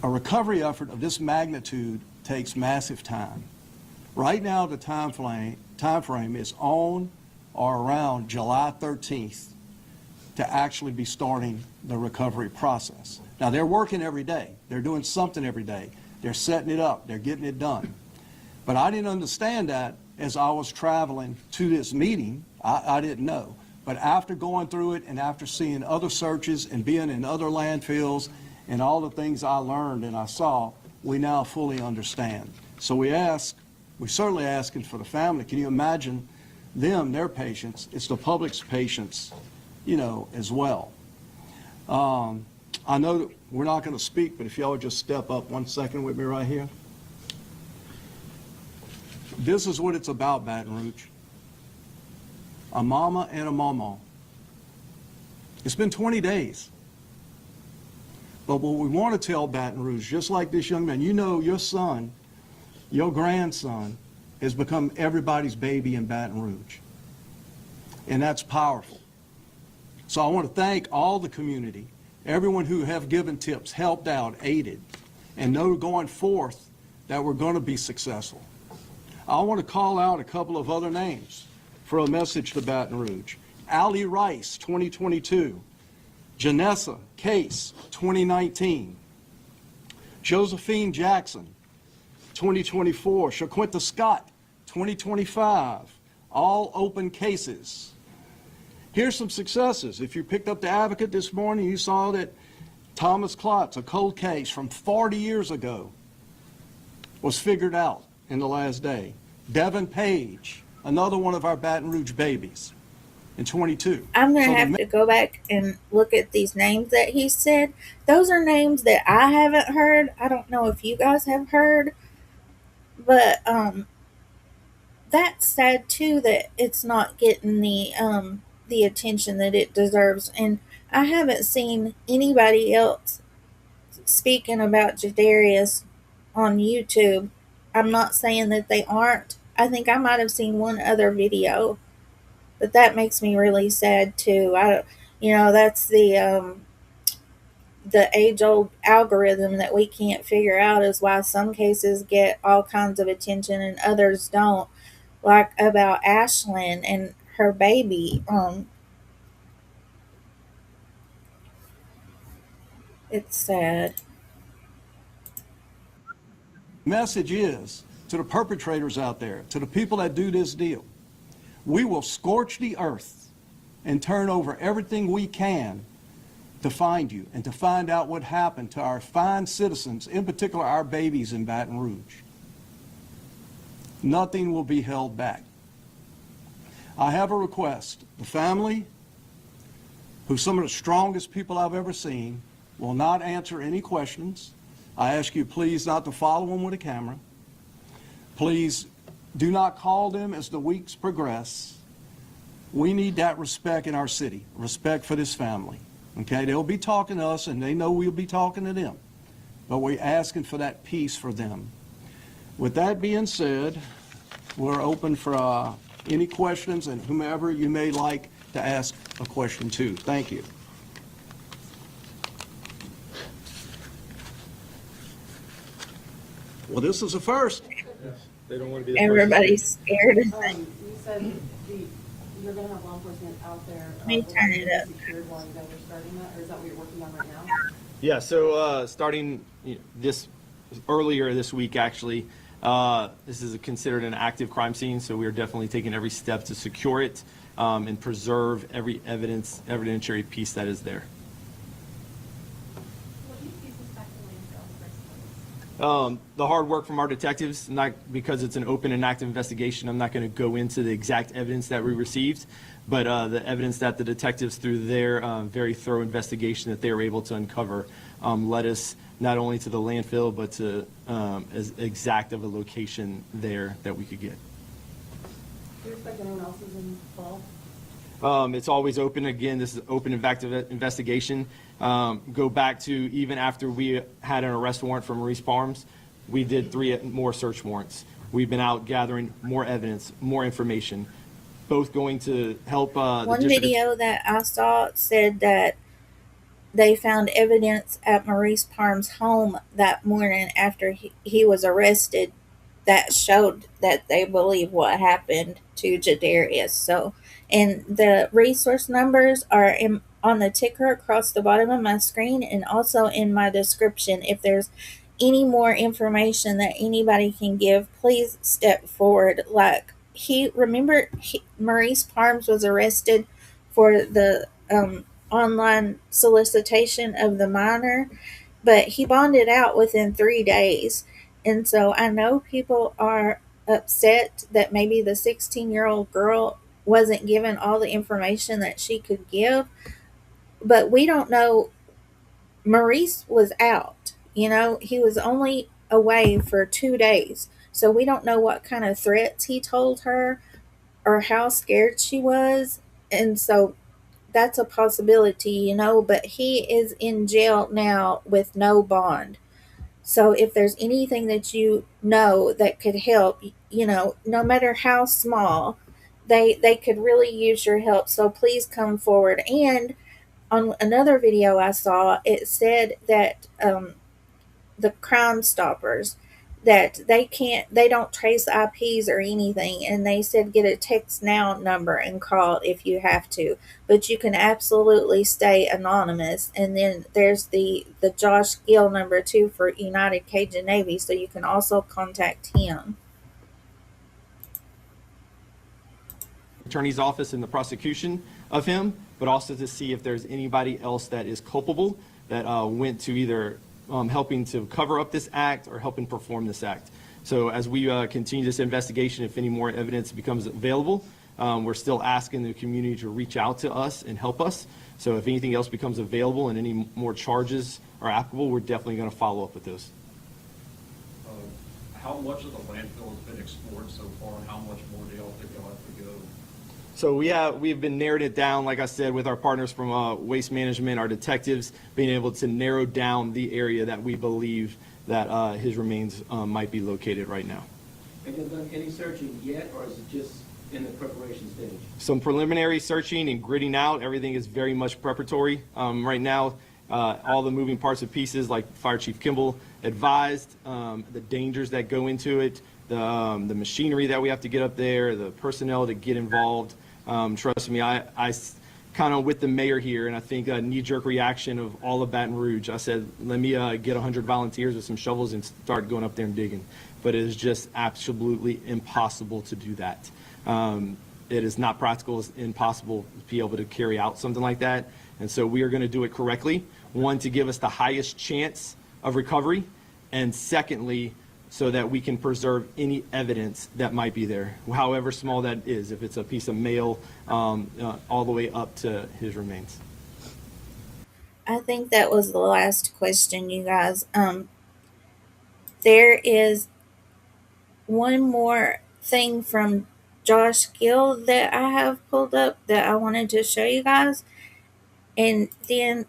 A recovery effort of this magnitude takes massive time. Right now, the time frame is on or around July 13th to actually be starting the recovery process. Now, they're working every day. They're doing something every day. They're setting it up. They're getting it done. But I didn't understand that as I was traveling to this meeting. I didn't know. But after going through it and after seeing other searches and being in other landfills and all the things I learned and I saw, we now fully understand. So we're certainly asking for the family. Can you imagine them, their patients? It's the public's patients, as well. I know that we're not going to speak, but if y'all would just step up 1 second with me right here. This is what it's about, Baton Rouge. A mama and a mama. It's been 20 days. But what we want to tell Baton Rouge, just like this young man, your son, your grandson has become everybody's baby in Baton Rouge. And that's powerful. So I want to thank all the community, everyone who have given tips, helped out, aided, and know going forth that we're going to be successful. I want to call out a couple of other names for a message to Baton Rouge. Allie Rice, 2022. Janessa Case, 2019. Josephine Jackson, 2024. Shaquinta Scott, 2025. All open cases. Here's some successes. If you picked up the Advocate this morning, you saw that Thomas Klotz, a cold case from 40 years ago, was figured out in the last day. Devin Page, another one of our Baton Rouge babies, in 22. I'm going to have to go back and look at these names that he said. Those are names that I haven't heard. I don't know if you guys have heard, but that's sad too that it's not getting the attention that it deserves. And I haven't seen anybody else speaking about Jadarius on YouTube. I'm not saying that they aren't. I think I might have seen one other video, but that makes me really sad too. That's the age-old algorithm that we can't figure out is why some cases get all kinds of attention and others don't. Like about Ashlyn and her baby. It's sad. Message is to the perpetrators out there, to the people that do this deal, we will scorch the earth and turn over everything we can to find you and to find out what happened to our fine citizens, in particular our babies in Baton Rouge. Nothing will be held back. I have a request. The family, who's some of the strongest people I've ever seen, will not answer any questions. I ask you please not to follow them with a camera. Please do not call them as the weeks progress. We need that respect in our city, respect for this family. Okay, they'll be talking to us and they know we'll be talking to them, but we're asking for that peace for them. With that being said, we're open for any questions and whomever you may like to ask a question to. Thank you. Well, this is a first. They don't want to be Everybody's scared. You said you're going to have law enforcement out there. Let me turn it up. Secured while you guys are starting that, or is that what you're working on right now? Yeah, so starting earlier this week, actually, this is considered an active crime scene, so we are definitely taking every step to secure it and preserve every evidentiary piece that is there. The hard work from our detectives, not because it's an open and active investigation, I'm not going to go into the exact evidence that we received, but the evidence that the detectives, through their very thorough investigation that they were able to uncover, led us not only to the landfill, but to as exact of a location there that we could get. Do you expect anyone else is involved? It's always open. Again, this is an open and active investigation. Go back to even after we had an arrest warrant for Maurice Parms, we did 3 more search warrants. We've been out gathering more evidence, more information, both going to help One video that I saw said that they found evidence at Maurice Parm's home that morning after he was arrested that showed that they believe what happened to Jadarius. So, and the resource numbers are on the ticker across the bottom of my screen and also in my description. If there's any more information that anybody can give, please step forward. Like Maurice Parms was arrested for the online solicitation of the minor, but he bonded out within 3 days. And so I know people are upset that maybe the 16-year-old girl wasn't given all the information that she could give, but we don't know. Maurice was out, he was only away for 2 days. So we don't know what kind of threats he told her or how scared she was. And so that's a possibility, but he is in jail now with no bond. So if there's anything that that could help, no matter how small, they could really use your help. So please come forward. And on another video I saw, it said that the Crime Stoppers, that they don't trace IPs or anything, and they said get a text now number and call if you have to, but you can absolutely stay anonymous. And then there's the Josh Gill number too for United Cajun Navy, so you can also contact him. Attorney's office in the prosecution of him, but also to see if there's anybody else that is culpable that went to either helping to cover up this act or helping perform this act. So as we continue this investigation, if any more evidence becomes available, we're still asking the community to reach out to us and help us. So if anything else becomes available and any more charges are applicable, we're definitely going to follow up with those. How much of the landfill has been explored so far, and how much more do y'all think y'all have to go? So we've been narrowing it down, like I said, with our partners from Waste Management, our detectives, being able to narrow down the area that we believe that his remains might be located right now. Have you done any searching yet, or is it just in the preparation stage? Some preliminary searching and gridding out. Everything is very much preparatory. Right now, all the moving parts and pieces, like Fire Chief Kimball advised, the dangers that go into it, the machinery that we have to get up there, the personnel to get involved. Trust me, I kind of with the mayor here, and I think a knee-jerk reaction of all of Baton Rouge. I said, let me get 100 volunteers with some shovels and start going up there and digging. But it is just absolutely impossible to do that. It is not practical. It's impossible to be able to carry out something like that. And so we are going to do it correctly. One, to give us the highest chance of recovery, and secondly, so that we can preserve any evidence that might be there, however small that is, if it's a piece of mail, all the way up to his remains. I think that was the last question, you guys. There is one more thing from Josh Gill that I have pulled up that I wanted to show you guys. And then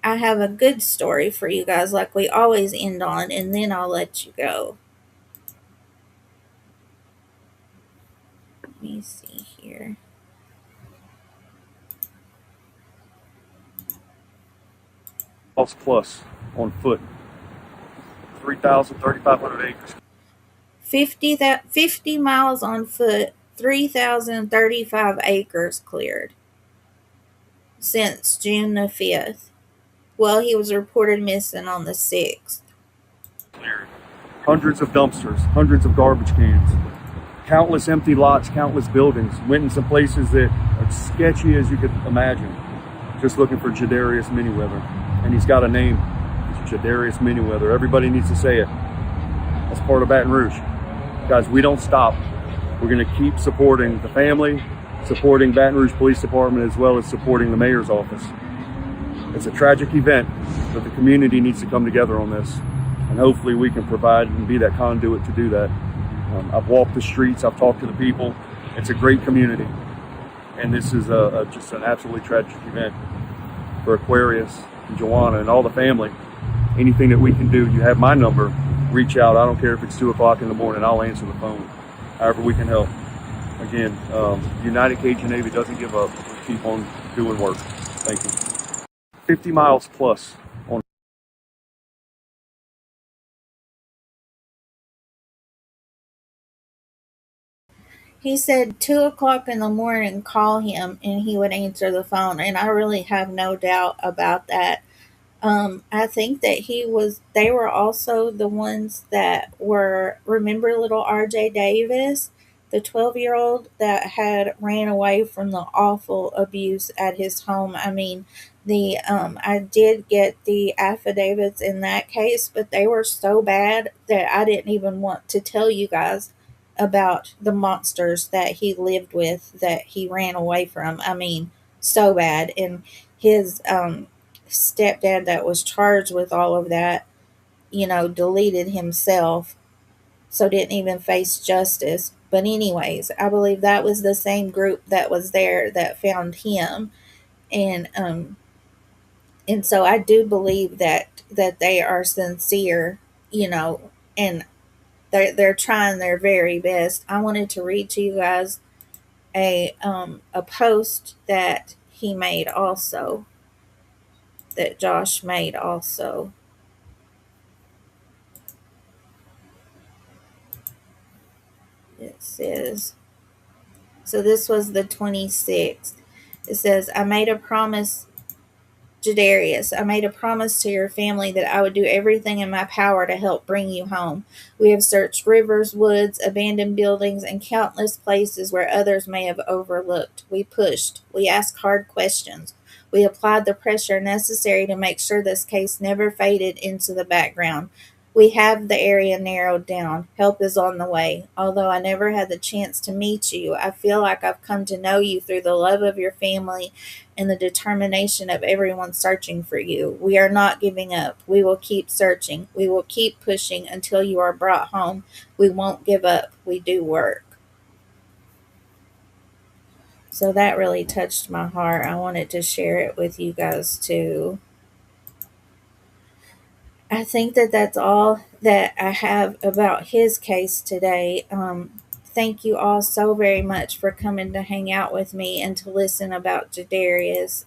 I have a good story for you guys, like we always end on, and then I'll let you go. Let me see here. Plus on foot, 3,500 acres. 50 miles on foot, 3,035 acres cleared since June the 5th. Well, he was reported missing on the 6th. Cleared. Hundreds of dumpsters, hundreds of garbage cans, countless empty lots, countless buildings. Went in some places that are sketchy as you could imagine. Just looking for Jadarius Minnieweather. And he's got a name. It's Jadarius Minnieweather. Everybody needs to say it. That's part of Baton Rouge. Guys, we don't stop. We're going to keep supporting the family, supporting Baton Rouge Police Department, as well as supporting the mayor's office. It's a tragic event, but the community needs to come together on this. And hopefully we can provide and be that conduit to do that. I've walked the streets. I've talked to the people. It's a great community. And this is just an absolutely tragic event for Aquarius and Joanna and all the family. Anything that we can do, you have my number. Reach out. I don't care if it's 2 o'clock in the morning. I'll answer the phone. However we can help. Again, United Cajun Navy doesn't give up. We keep on doing work. Thank you. 50 miles plus on. He said 2 o'clock in the morning, call him, and he would answer the phone. And I really have no doubt about that. I think that they were also the ones that were, remember little RJ Davis, the 12-year-old that had ran away from the awful abuse at his home. I mean, I did get the affidavits in that case, but they were so bad that I didn't even want to tell you guys about the monsters that he lived with, that he ran away from. I mean, so bad. And his stepdad that was charged with all of that, deleted himself, so didn't even face justice. But anyways, I believe that was the same group that was there that found him. And so I do believe that they are sincere, and they're trying their very best. I wanted to read to you guys a post that he made also, that Josh made also. It says, so this was the 26th. It says, I made a promise, Jadarius, I made a promise to your family that I would do everything in my power to help bring you home. We have searched rivers, woods, abandoned buildings, and countless places where others may have overlooked. We pushed. We asked hard questions. We applied the pressure necessary to make sure this case never faded into the background. We have the area narrowed down. Help is on the way. Although I never had the chance to meet you, I feel like I've come to know you through the love of your family and the determination of everyone searching for you. We are not giving up. We will keep searching. We will keep pushing until you are brought home. We won't give up. We do work. So that really touched my heart. I wanted to share it with you guys too. I think that that's all that I have about his case today. Thank you all so very much for coming to hang out with me and to listen about Jadarius.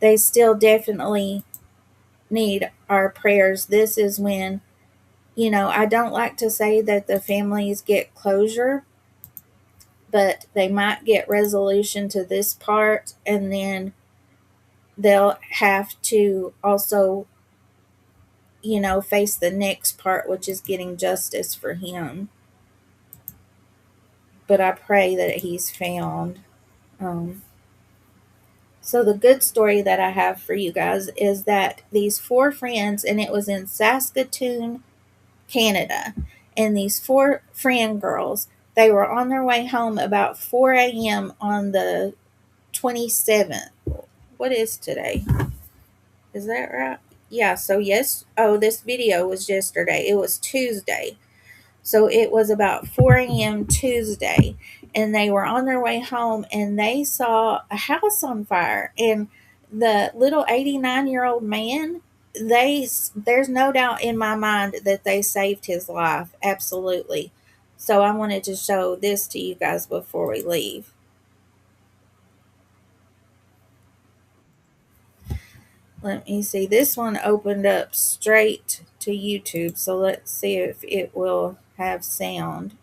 They still definitely need our prayers. This is when, I don't like to say that the families get closure, but they might get resolution to this part, and then they'll have to also, face the next part, which is getting justice for him. But I pray that he's found. Um, so, the good story that I have for you guys is that these four friends, and it was in Saskatoon, Canada, and these four friend girls, they were on their way home about 4 a.m. on the 27th. What is today? Is that right? Yeah, so yes. Oh, this video was yesterday. It was Tuesday. So it was about 4 a.m. Tuesday, and they were on their way home, and they saw a house on fire. And the little 89-year-old man, there's no doubt in my mind that they saved his life. Absolutely. So I wanted to show this to you guys before we leave. Let me see. This one opened up straight to YouTube, so let's see if it will have sound.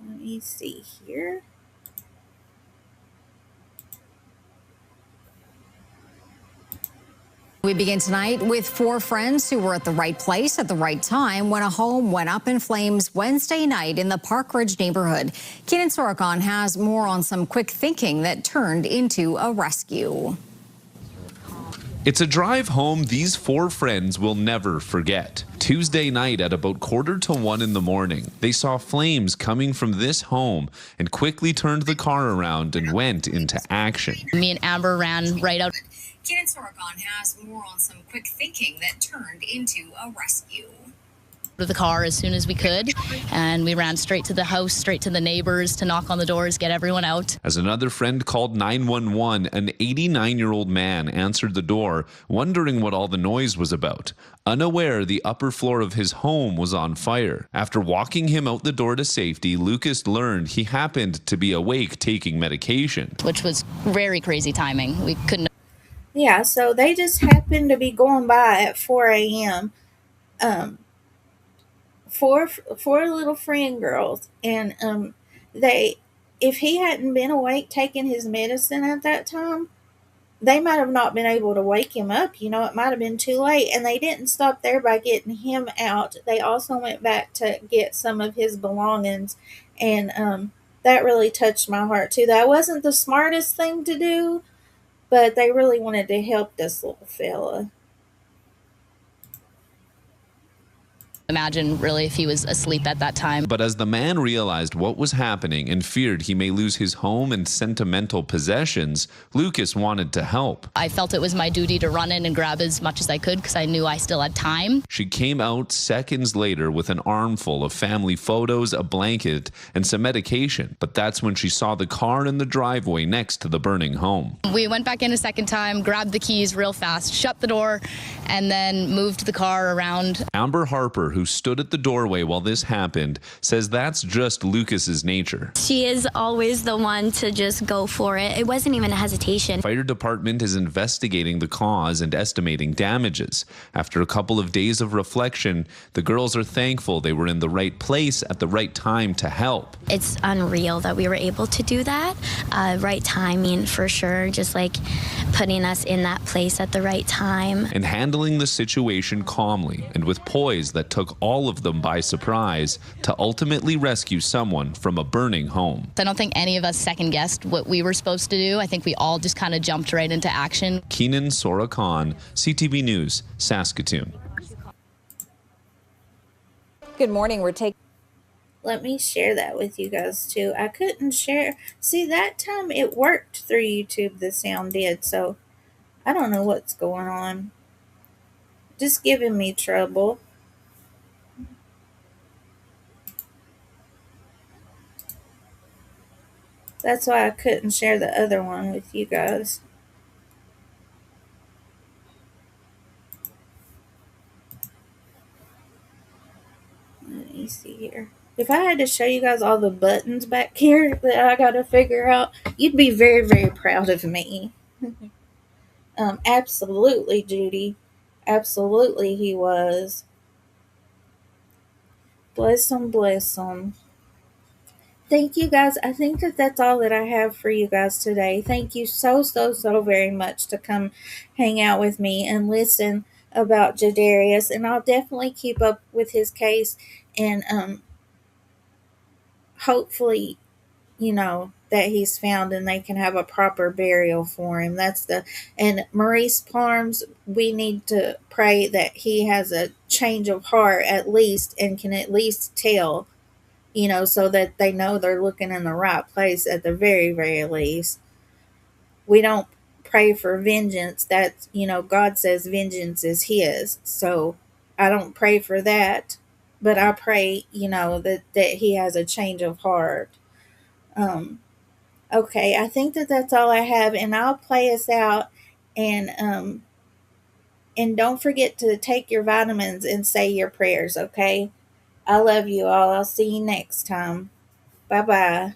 Let me see here. We begin tonight with four friends who were at the right place at the right time when a home went up in flames Wednesday night in the Park Ridge neighborhood. Keenan Sorokon has more on some quick thinking that turned into a rescue. It's a drive home these four friends will never forget. Tuesday night at about 1:45 in the morning, they saw flames coming from this home and quickly turned the car around and went into action. Me and Amber ran right out. Keenan Sorokon has more on some quick thinking that turned into a rescue. Of the car as soon as we could, and we ran straight to the house, straight to the neighbors to knock on the doors, get everyone out. As another friend called 911, an 89-year-old man answered the door, wondering what all the noise was about. Unaware the upper floor of his home was on fire. After walking him out the door to safety, Lucas learned he happened to be awake taking medication. Which was very crazy timing. We couldn't. Yeah, so they just happened to be going by at 4 a.m. Four little friend girls, and if he hadn't been awake taking his medicine at that time, they might have not been able to wake him up. It might have been too late, and they didn't stop there by getting him out. They also went back to get some of his belongings, and that really touched my heart too. That wasn't the smartest thing to do, but they really wanted to help this little fella. Imagine really if he was asleep at that time. But as the man realized what was happening and feared he may lose his home and sentimental possessions, Lucas wanted to help. I felt it was my duty to run in and grab as much as I could because I knew I still had time. She came out seconds later with an armful of family photos, a blanket, and some medication. But that's when she saw the car in the driveway next to the burning home. We went back in a second time, grabbed the keys real fast, shut the door, and then moved the car around. Amber Harper, who stood at the doorway while this happened, says that's just Lucas's nature. She is always the one to just go for it. It wasn't even a hesitation. Fire department is investigating the cause and estimating damages. After a couple of days of reflection, the girls are thankful they were in the right place at the right time to help. It's unreal that we were able to do that. Right timing for sure, just like putting us in that place at the right time. And handling the situation calmly and with poise that took all of them by surprise to ultimately rescue someone from a burning home. I don't think any of us second guessed what we were supposed to do. I think we all just kind of jumped right into action. Keenan Sorokon, CTV News, Saskatoon. Good morning. We're taking. Let me share that with you guys too. I couldn't share. See, that time it worked through YouTube, the sound did. So I don't know what's going on. just giving me trouble. That's why I couldn't share the other one with you guys. Let me see here. If I had to show you guys all the buttons back here that I got to figure out, you'd be very, very proud of me. Absolutely, Judy. Absolutely, he was. Bless him, bless him. Thank you guys. I think that that's all that I have for you guys today. Thank you so, so, so very much to come hang out with me and listen about Jadarius. And I'll definitely keep up with his case and hopefully, that he's found and they can have a proper burial for him. And Maurice Parms, we need to pray that he has a change of heart at least and can at least tell, so that they know they're looking in the right place at the very, very least. We don't pray for vengeance. That's, God says vengeance is his. So I don't pray for that, but I pray, that he has a change of heart. Okay, I think that that's all I have, and I'll play us out, and don't forget to take your vitamins and say your prayers, okay? I love you all. I'll see you next time. Bye-bye.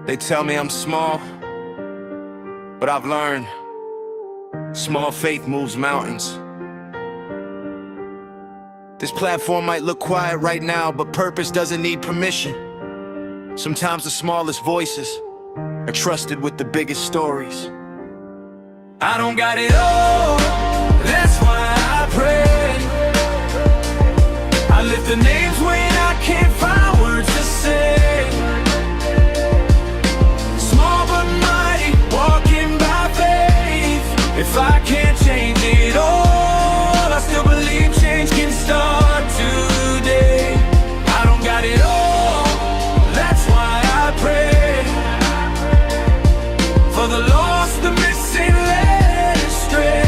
They tell me I'm small, but I've learned small faith moves mountains. This platform might look quiet right now, but purpose doesn't need permission. Sometimes the smallest voices are trusted with the biggest stories. I don't got it all, that's why I pray. I lift the names when I can't find words to say. Small but mighty, walking by faith. If I can't change it all, I still believe change can start today. I don't got it all, that's why I pray. For the lost, the missing, led astray.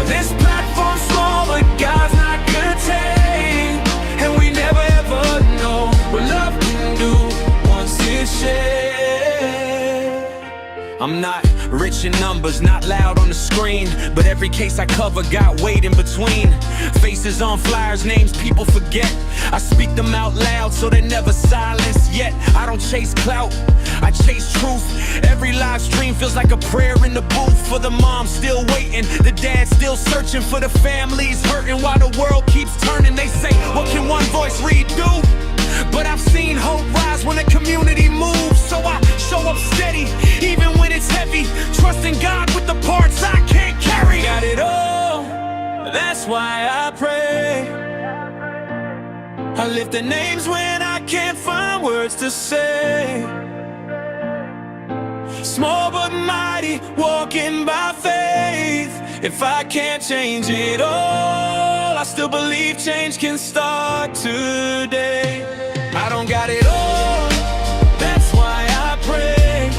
This platform's small, but God's not contained. And we never ever know what love can do once it's shared. I'm not rich in numbers, not loud on the screen, but every case I cover got weight in between. Faces on flyers, names people forget. I speak them out loud so they're never silenced. Yet I don't chase clout, I chase truth. Every live stream feels like a prayer in the booth. For the mom still waiting, the dad still searching, for the families hurting while the world keeps turning. They say, what can one voice redo? But I've seen hope rise when a community moves. So I show up steady, even when it's heavy, trusting God with the parts I can't carry. Got it all, that's why I pray. I lift the names when I can't find words to say. Small but mighty, walking by faith. If I can't change it all, I still believe change can start today. I don't got it all, that's why I pray.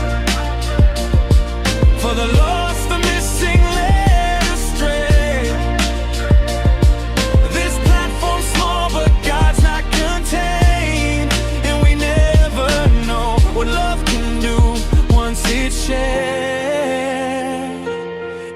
For the lost, the missing, led astray. This platform's small, but God's not contained. And we never know what love can do once it's shared.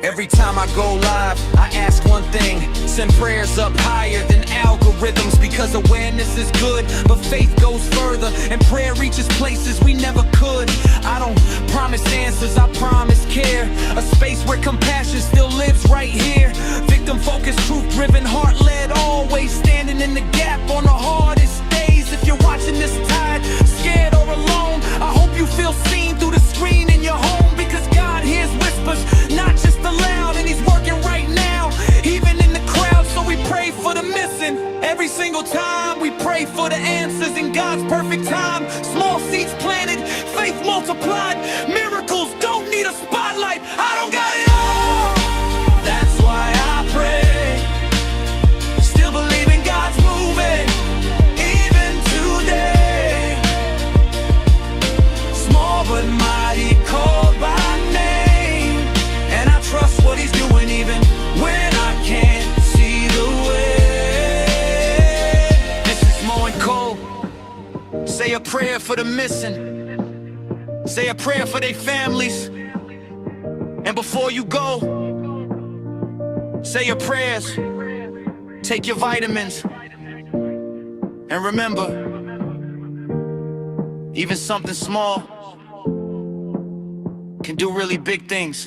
Every time I go live, I ask one thing. Send prayers up higher than algorithms, because awareness is good, but faith goes further, and prayer reaches places we never could. I don't promise answers, I promise care. A space where compassion still lives right here. Victim-focused, truth-driven, heart-led, always standing in the gap on the hardest days. If you're watching this tired, scared, or alone, I hope you feel seen through the screen in your home, because God hears whispers, not just the loud, and He's working right now, even in the crowd. So we pray for the missing every single time. We pray for the answers in God's perfect time. Small seeds planted, faith multiplied. Miracles don't need a spotlight. I don't got it all, that's why I pray. Still believing God's moving, even today. Small but mighty, Say a prayer for the missing. Say a prayer for their families. And before you go, say your prayers. Take your vitamins. And remember, even something small can do really big things.